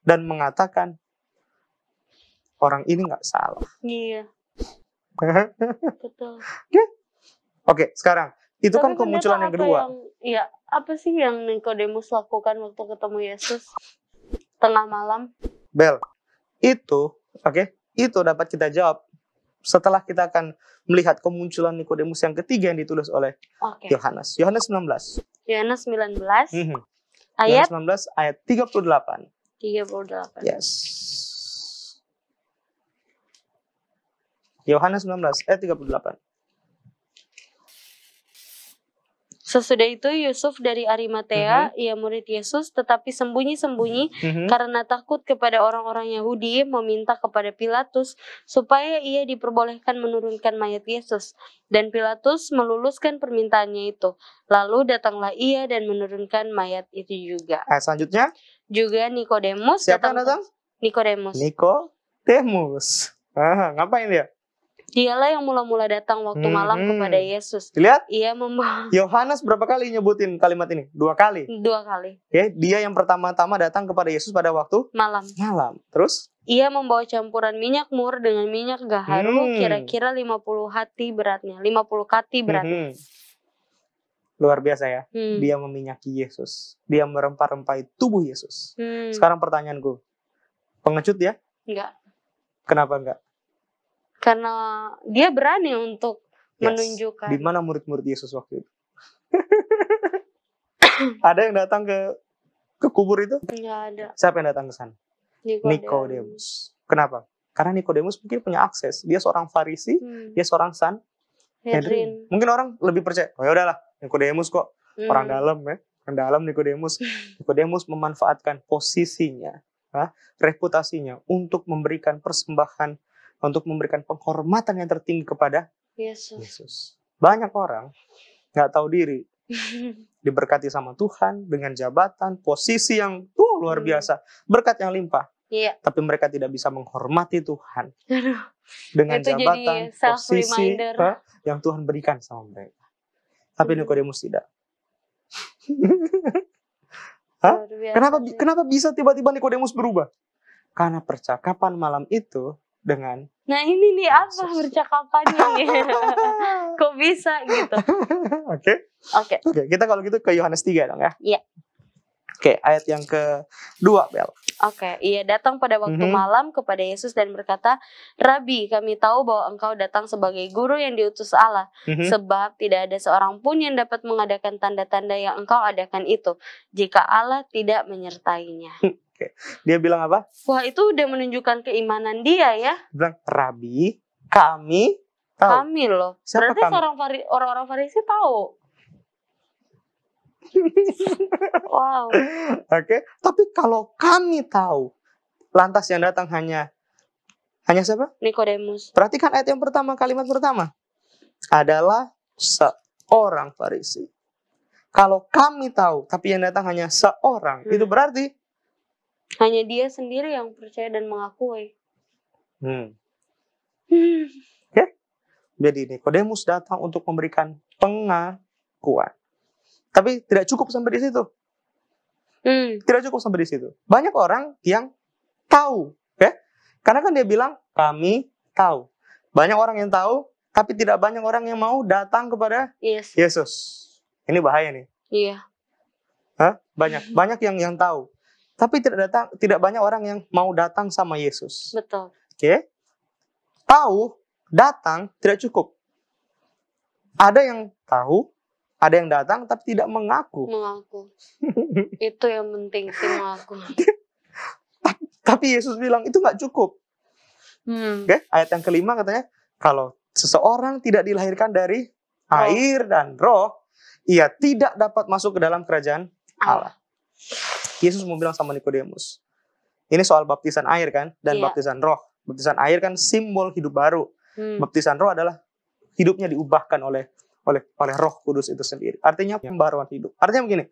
Dan mengatakan, orang ini nggak salah. Iya. Betul. Oke, sekarang. Itu kan kemunculan yang kedua. Apa sih yang Nikodemus lakukan waktu ketemu Yesus? Tengah malam. Bel, itu dapat kita jawab setelah kita akan melihat kemunculan Nikodemus yang ketiga yang ditulis oleh Yohanes. Yohanes 19. Yohanes 19. Ayat 19 ayat 38. 38. Yes. Yohanes 19 ayat 38. Sesudah itu Yusuf dari Arimatea, ia murid Yesus, tetapi sembunyi-sembunyi karena takut kepada orang-orang Yahudi, meminta kepada Pilatus supaya ia diperbolehkan menurunkan mayat Yesus. Dan Pilatus meluluskan permintaannya itu. Lalu datanglah ia dan menurunkan mayat itu juga. Selanjutnya, juga Nikodemus. Siapa yang datang? Nikodemus. Nikodemus. Ngapain dia? Dialah yang mula-mula datang waktu malam kepada Yesus. Lihat, ia membawa Yohanes berapa kali nyebutin kalimat ini? 2 kali. 2 kali. Oke, dia yang pertama-tama datang kepada Yesus pada waktu malam. Terus? Ia membawa campuran minyak mur dengan minyak gaharu, kira-kira 50 kati beratnya. Luar biasa ya. Dia meminyaki Yesus. Dia merempah-rempahi tubuh Yesus. Sekarang pertanyaanku, pengecut ya? Enggak. Kenapa enggak? Karena dia berani untuk menunjukkan. Di mana murid-murid Yesus waktu itu? Ada yang datang ke kubur itu? Enggak ada. Siapa yang datang ke sana? Nikodemus. Kenapa? Karena Nikodemus mungkin punya akses. Dia seorang Farisi, dia seorang Sanhedrin. Mungkin orang lebih percaya, oh ya udahlah, Nikodemus kok orang dalam ya. Orang dalam Nikodemus. Nikodemus memanfaatkan posisinya, reputasinya untuk memberikan persembahan, untuk memberikan penghormatan yang tertinggi kepada Yesus. Banyak orang nggak tahu diri, diberkati sama Tuhan dengan jabatan, posisi yang luar biasa, berkat yang limpah. Tapi mereka tidak bisa menghormati Tuhan dengan jabatan, posisi yang Tuhan berikan sama mereka. Tapi Nikodemus tidak. Kenapa bisa tiba-tiba Nikodemus berubah? Karena percakapan malam itu dengan ini nih apa percakapannya nih? Kok bisa gitu? Oke, kita kalau gitu ke Yohanes 3 dong ya. Iya. Oke, ayat yang kedua, Bel. Oke, ia datang pada waktu malam kepada Yesus dan berkata, Rabi, kami tahu bahwa engkau datang sebagai guru yang diutus Allah, sebab tidak ada seorang pun yang dapat mengadakan tanda-tanda yang engkau adakan itu, jika Allah tidak menyertainya. Dia bilang apa? Wah, itu udah menunjukkan keimanan dia ya. Bilang, Rabi, kami tahu. Kami loh. Siapa berarti kami? orang-orang Farisi tahu. Wow. Oke, tapi kalau kami tahu, lantas yang datang hanya siapa? Nikodemus. Perhatikan ayat yang pertama, kalimat pertama. Adalah seorang Farisi. Kalau kami tahu, tapi yang datang hanya seorang, itu berarti hanya dia sendiri yang percaya dan mengakui. Oke. Jadi Nikodemus datang untuk memberikan pengakuan. Tapi tidak cukup sampai di situ. Tidak cukup sampai di situ. Banyak orang yang tahu, karena kan dia bilang kami tahu. Banyak orang yang tahu, tapi tidak banyak orang yang mau datang kepada Yesus. Ini bahaya nih. Iya. Banyak yang tahu, tapi tidak banyak orang yang mau datang sama Yesus. Betul. Oke. Tahu, datang tidak cukup. Ada yang tahu, ada yang datang tapi tidak mengaku. Itu yang penting sih, mengaku. Tapi Yesus bilang itu nggak cukup. Oke, ayat yang kelima katanya, kalau seseorang tidak dilahirkan dari air dan roh, ia tidak dapat masuk ke dalam kerajaan Allah. Yesus mau bilang sama Nikodemus. Ini soal baptisan air kan, dan baptisan roh. Baptisan air kan simbol hidup baru. Baptisan roh adalah hidupnya diubahkan oleh Roh Kudus itu sendiri. Artinya pembaruan hidup. Artinya begini,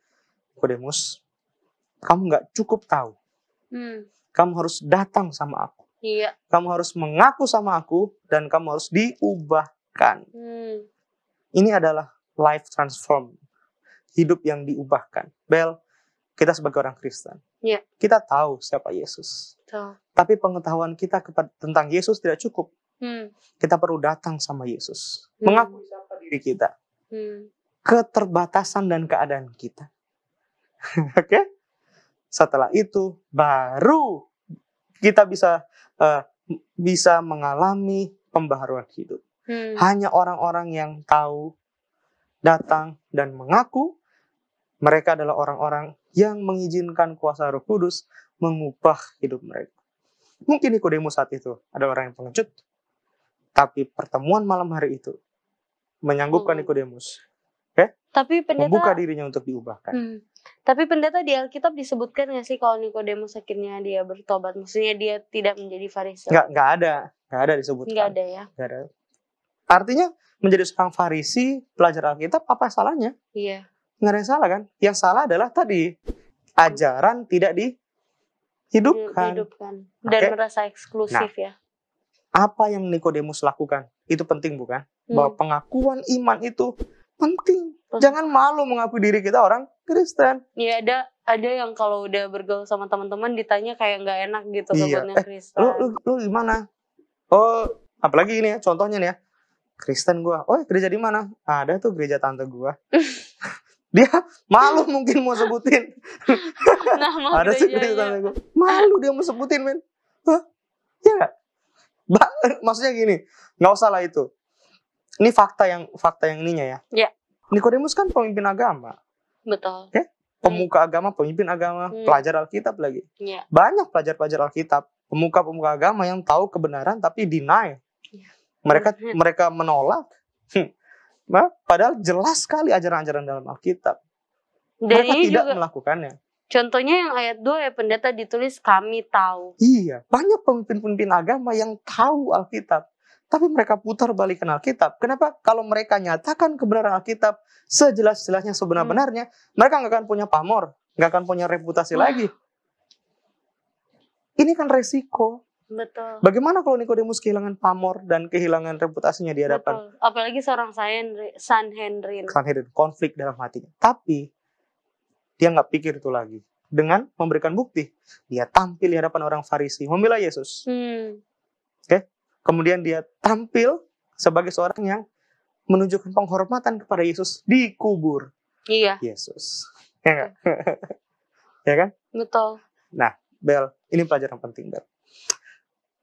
Nikodemus, kamu nggak cukup tahu. Kamu harus datang sama aku. Kamu harus mengaku sama aku dan kamu harus diubahkan. Ini adalah life transform, hidup yang diubahkan. Bel, kita sebagai orang Kristen, kita tahu siapa Yesus. Tapi pengetahuan kita tentang Yesus tidak cukup. Kita perlu datang sama Yesus, mengakui siapa diri kita, keterbatasan dan keadaan kita. Oke? Setelah itu baru kita bisa mengalami pembaharuan hidup. Hanya orang-orang yang tahu, datang dan mengaku, mereka adalah orang-orang yang mengizinkan kuasa Roh Kudus mengubah hidup mereka. Mungkin Nikodemus saat itu ada orang yang pengecut, tapi pertemuan malam hari itu menyanggupkan Nikodemus. Tapi pendeta, membuka dirinya untuk diubahkan. Tapi pendeta, di Alkitab disebutkan nggak sih kalau Nikodemus akhirnya dia bertobat? Maksudnya dia tidak menjadi Farisi? Nggak ada disebutkan. Nggak ada ya? Nggak ada. Artinya menjadi seorang Farisi, pelajar Alkitab, apa salahnya? Iya. Nggak ada yang salah kan? Yang salah adalah tadi, ajaran tidak dihidupkan. Dan merasa eksklusif ya. Apa yang Nikodemus lakukan? Itu penting bukan? Bahwa pengakuan iman itu penting. Jangan malu mengakui diri kita orang Kristen. Iya, ada yang kalau udah bergaul sama teman-teman ditanya kayak nggak enak gitu sebutnya Kristen. Lu gimana? Oh, apalagi ini ya, contohnya nih ya. Kristen gua. Oh, gereja di mana? Ada tuh gereja tante gua. Dia malu mungkin mau sebutin. Ada sih gereja tante gua. Malu dia mau sebutin, men. Hah? Ya nggak? Maksudnya gini, nggak usah lah itu. Ini fakta yang ininya ya. Iya. Nikodemus kan pemimpin agama. Betul. Pemuka agama, pemimpin agama, pelajar Alkitab lagi. Iya. Banyak pelajar-pelajar Alkitab, pemuka-pemuka agama yang tahu kebenaran tapi deny. Iya. Mereka menolak. Padahal jelas sekali ajaran-ajaran dalam Alkitab. Mereka tidak melakukannya. Contohnya yang ayat 2 ya pendeta ditulis kami tahu. Iya, banyak pemimpin-pemimpin agama yang tahu Alkitab. Tapi mereka putar balikan Alkitab. Kenapa? Kalau mereka nyatakan kebenaran Alkitab sejelas-jelasnya sebenar-benarnya, mereka nggak akan punya pamor, nggak akan punya reputasi lagi. Ini kan resiko. Betul. Bagaimana kalau Nikodemus kehilangan pamor dan kehilangan reputasinya di hadapan? Betul. Apalagi seorang Sanhedrin. Konflik dalam hatinya. Tapi dia nggak pikir itu lagi. Dengan memberikan bukti, dia tampil di hadapan orang Farisi, membela Yesus. Kemudian dia tampil sebagai seorang yang menunjukkan penghormatan kepada Yesus di kubur. Iya. Yesus. Ya nggak? Ya kan? Betul. Nah, Bel, ini pelajaran penting, Bel.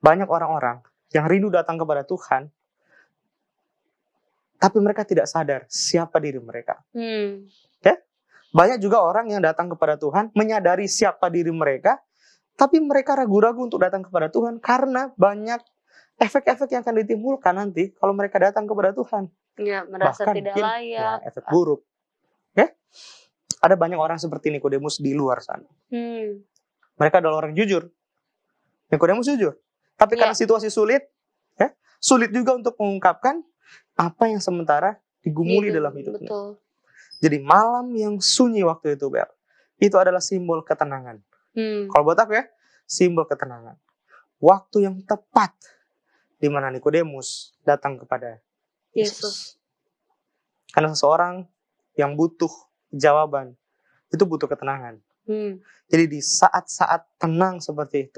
Banyak orang-orang yang rindu datang kepada Tuhan, tapi mereka tidak sadar siapa diri mereka. Banyak juga orang yang datang kepada Tuhan, menyadari siapa diri mereka, tapi mereka ragu-ragu untuk datang kepada Tuhan karena banyak efek-efek yang akan ditimbulkan nanti kalau mereka datang kepada Tuhan. Ya, merasa bahkan tidak layak. Ya, efek buruk. Ada banyak orang seperti Nikodemus di luar sana. Mereka adalah orang jujur. Nikodemus jujur. Tapi karena situasi sulit, sulit juga untuk mengungkapkan apa yang sementara digumuli dalam hidupnya. Betul. Jadi malam yang sunyi waktu itu, Bel, itu adalah simbol ketenangan. Kalau buat aku ya, simbol ketenangan. Waktu yang tepat di mana Nikodemus datang kepada Yesus. Karena seseorang yang butuh jawaban, itu butuh ketenangan. Jadi di saat-saat tenang seperti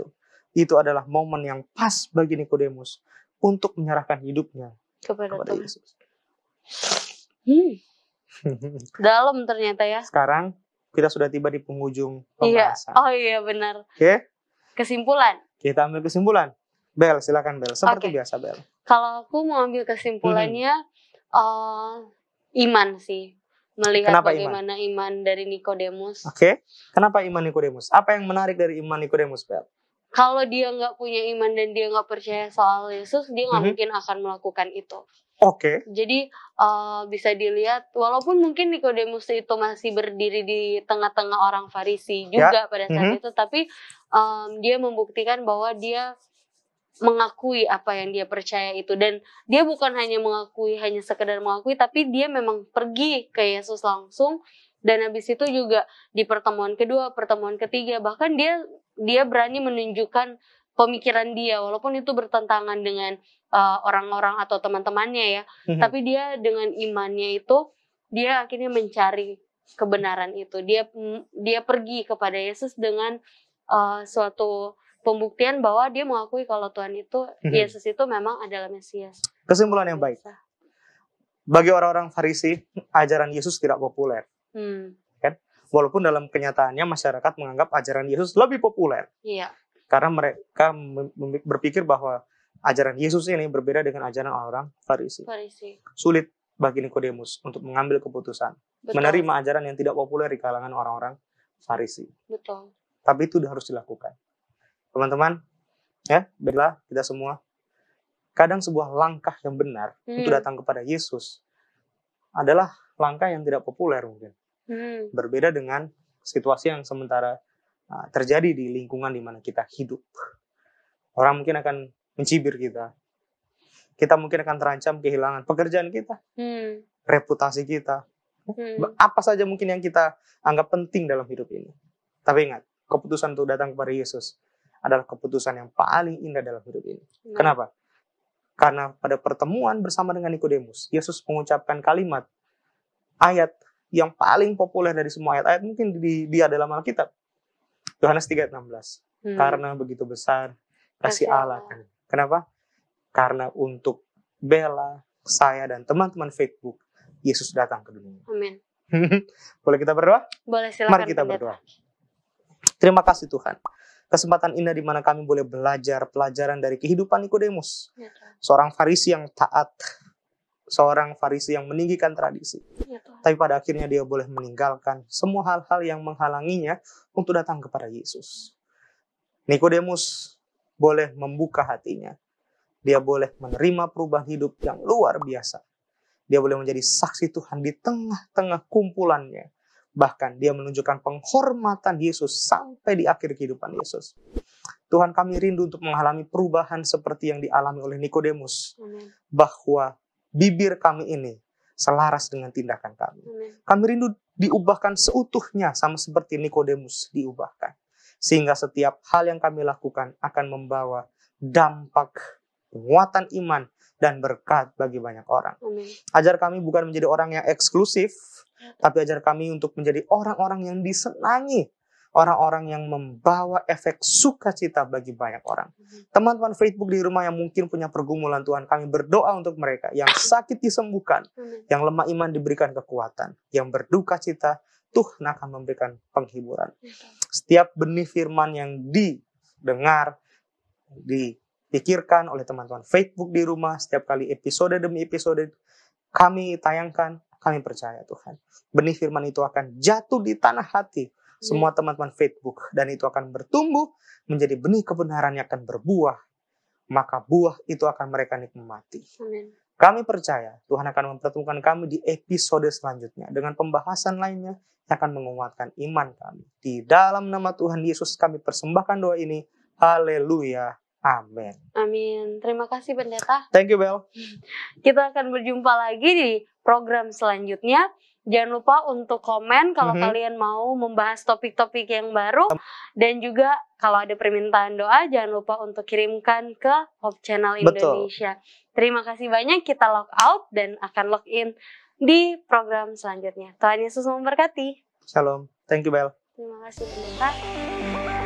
itu adalah momen yang pas bagi Nikodemus untuk menyerahkan hidupnya kepada Yesus. Dalam ternyata ya. Sekarang kita sudah tiba di penghujung pembahasan. Oh iya benar. Kesimpulan. Kita ambil kesimpulan. Bel, silakan Bel. Seperti biasa Bel. Kalau aku mau ambil kesimpulannya, iman sih. Melihat kenapa bagaimana iman dari Nikodemus. Kenapa iman Nikodemus? Apa yang menarik dari iman Nikodemus, Bel? Kalau dia nggak punya iman dan dia nggak percaya soal Yesus, dia nggak mungkin akan melakukan itu. Jadi bisa dilihat, walaupun mungkin Nikodemus itu masih berdiri di tengah-tengah orang Farisi juga pada saat itu, tapi dia membuktikan bahwa dia mengakui apa yang dia percaya itu, dan dia bukan hanya mengakui, hanya sekedar mengakui, tapi dia memang pergi ke Yesus langsung, dan habis itu juga di pertemuan kedua, pertemuan ketiga, bahkan dia berani menunjukkan pemikiran dia, walaupun itu bertentangan dengan orang-orang atau teman-temannya ya, tapi dia dengan imannya itu, dia akhirnya mencari kebenaran itu, dia pergi kepada Yesus dengan suatu pembuktian bahwa dia mengakui kalau Tuhan itu, Yesus itu memang adalah Mesias. Kesimpulan yang baik. Bagi orang-orang Farisi, ajaran Yesus tidak populer. Kan? Walaupun dalam kenyataannya masyarakat menganggap ajaran Yesus lebih populer. Iya. Karena mereka berpikir bahwa ajaran Yesus ini berbeda dengan ajaran orang Farisi. Sulit bagi Nikodemus untuk mengambil keputusan. Menerima ajaran yang tidak populer di kalangan orang-orang Farisi. Betul. Tapi itu harus dilakukan. Teman-teman, bela kita semua, kadang sebuah langkah yang benar untuk datang kepada Yesus adalah langkah yang tidak populer mungkin. Berbeda dengan situasi yang sementara terjadi di lingkungan di mana kita hidup. Orang mungkin akan mencibir kita. Kita mungkin akan terancam kehilangan pekerjaan kita, reputasi kita. Apa saja mungkin yang kita anggap penting dalam hidup ini. Tapi ingat, keputusan untuk datang kepada Yesus adalah keputusan yang paling indah dalam hidup ini. Kenapa? Karena pada pertemuan bersama dengan Nikodemus, Yesus mengucapkan kalimat, ayat yang paling populer dari semua ayat-ayat mungkin di dalam Alkitab. Yohanes 3:16. Karena begitu besar kasih Allah. Kenapa? Karena untuk Bella, saya, dan teman-teman Facebook, Yesus datang ke dunia. Amin. Boleh kita berdoa? Boleh, silakan. Mari kita berdoa. Terima kasih Tuhan. Kesempatan indah di mana kami boleh belajar pelajaran dari kehidupan Nikodemus. Seorang Farisi yang taat, seorang Farisi yang meninggikan tradisi. Tapi pada akhirnya dia boleh meninggalkan semua hal-hal yang menghalanginya untuk datang kepada Yesus. Nikodemus boleh membuka hatinya. Dia boleh menerima perubahan hidup yang luar biasa. Dia boleh menjadi saksi Tuhan di tengah-tengah kumpulannya. Bahkan dia menunjukkan penghormatan Yesus sampai di akhir kehidupan Yesus. Tuhan, kami rindu untuk mengalami perubahan seperti yang dialami oleh Nikodemus. Bahwa bibir kami ini selaras dengan tindakan kami. Kami rindu diubahkan seutuhnya sama seperti Nikodemus diubahkan. Sehingga setiap hal yang kami lakukan akan membawa dampak penguatan iman dan berkat bagi banyak orang. Ajar kami bukan menjadi orang yang eksklusif, tapi ajar kami untuk menjadi orang-orang yang disenangi, orang-orang yang membawa efek sukacita bagi banyak orang. Teman-teman Facebook di rumah yang mungkin punya pergumulan, Tuhan, kami berdoa untuk mereka. Yang sakit disembuhkan, yang lemah iman diberikan kekuatan, yang berduka cita, Tuhan akan memberikan penghiburan. Setiap benih firman yang didengar, dipikirkan oleh teman-teman Facebook di rumah, setiap kali episode demi episode kami tayangkan, kami percaya Tuhan, benih firman itu akan jatuh di tanah hati semua teman-teman Facebook, dan itu akan bertumbuh menjadi benih kebenaran yang akan berbuah, maka buah itu akan mereka nikmati. Kami percaya Tuhan akan mempertemukan kami di episode selanjutnya dengan pembahasan lainnya yang akan menguatkan iman kami. Di dalam nama Tuhan Yesus kami persembahkan doa ini. Haleluya. Amin. Amin. Terima kasih Pendeta. Thank you, Bel. Kita akan berjumpa lagi di program selanjutnya. Jangan lupa untuk komen kalau kalian mau membahas topik-topik yang baru. Dan juga kalau ada permintaan doa, jangan lupa untuk kirimkan ke Hope Channel Indonesia. Terima kasih banyak. Kita log out dan akan log in di program selanjutnya. Tuhan Yesus memberkati. Shalom. Thank you, Bel. Terima kasih, Pendeta.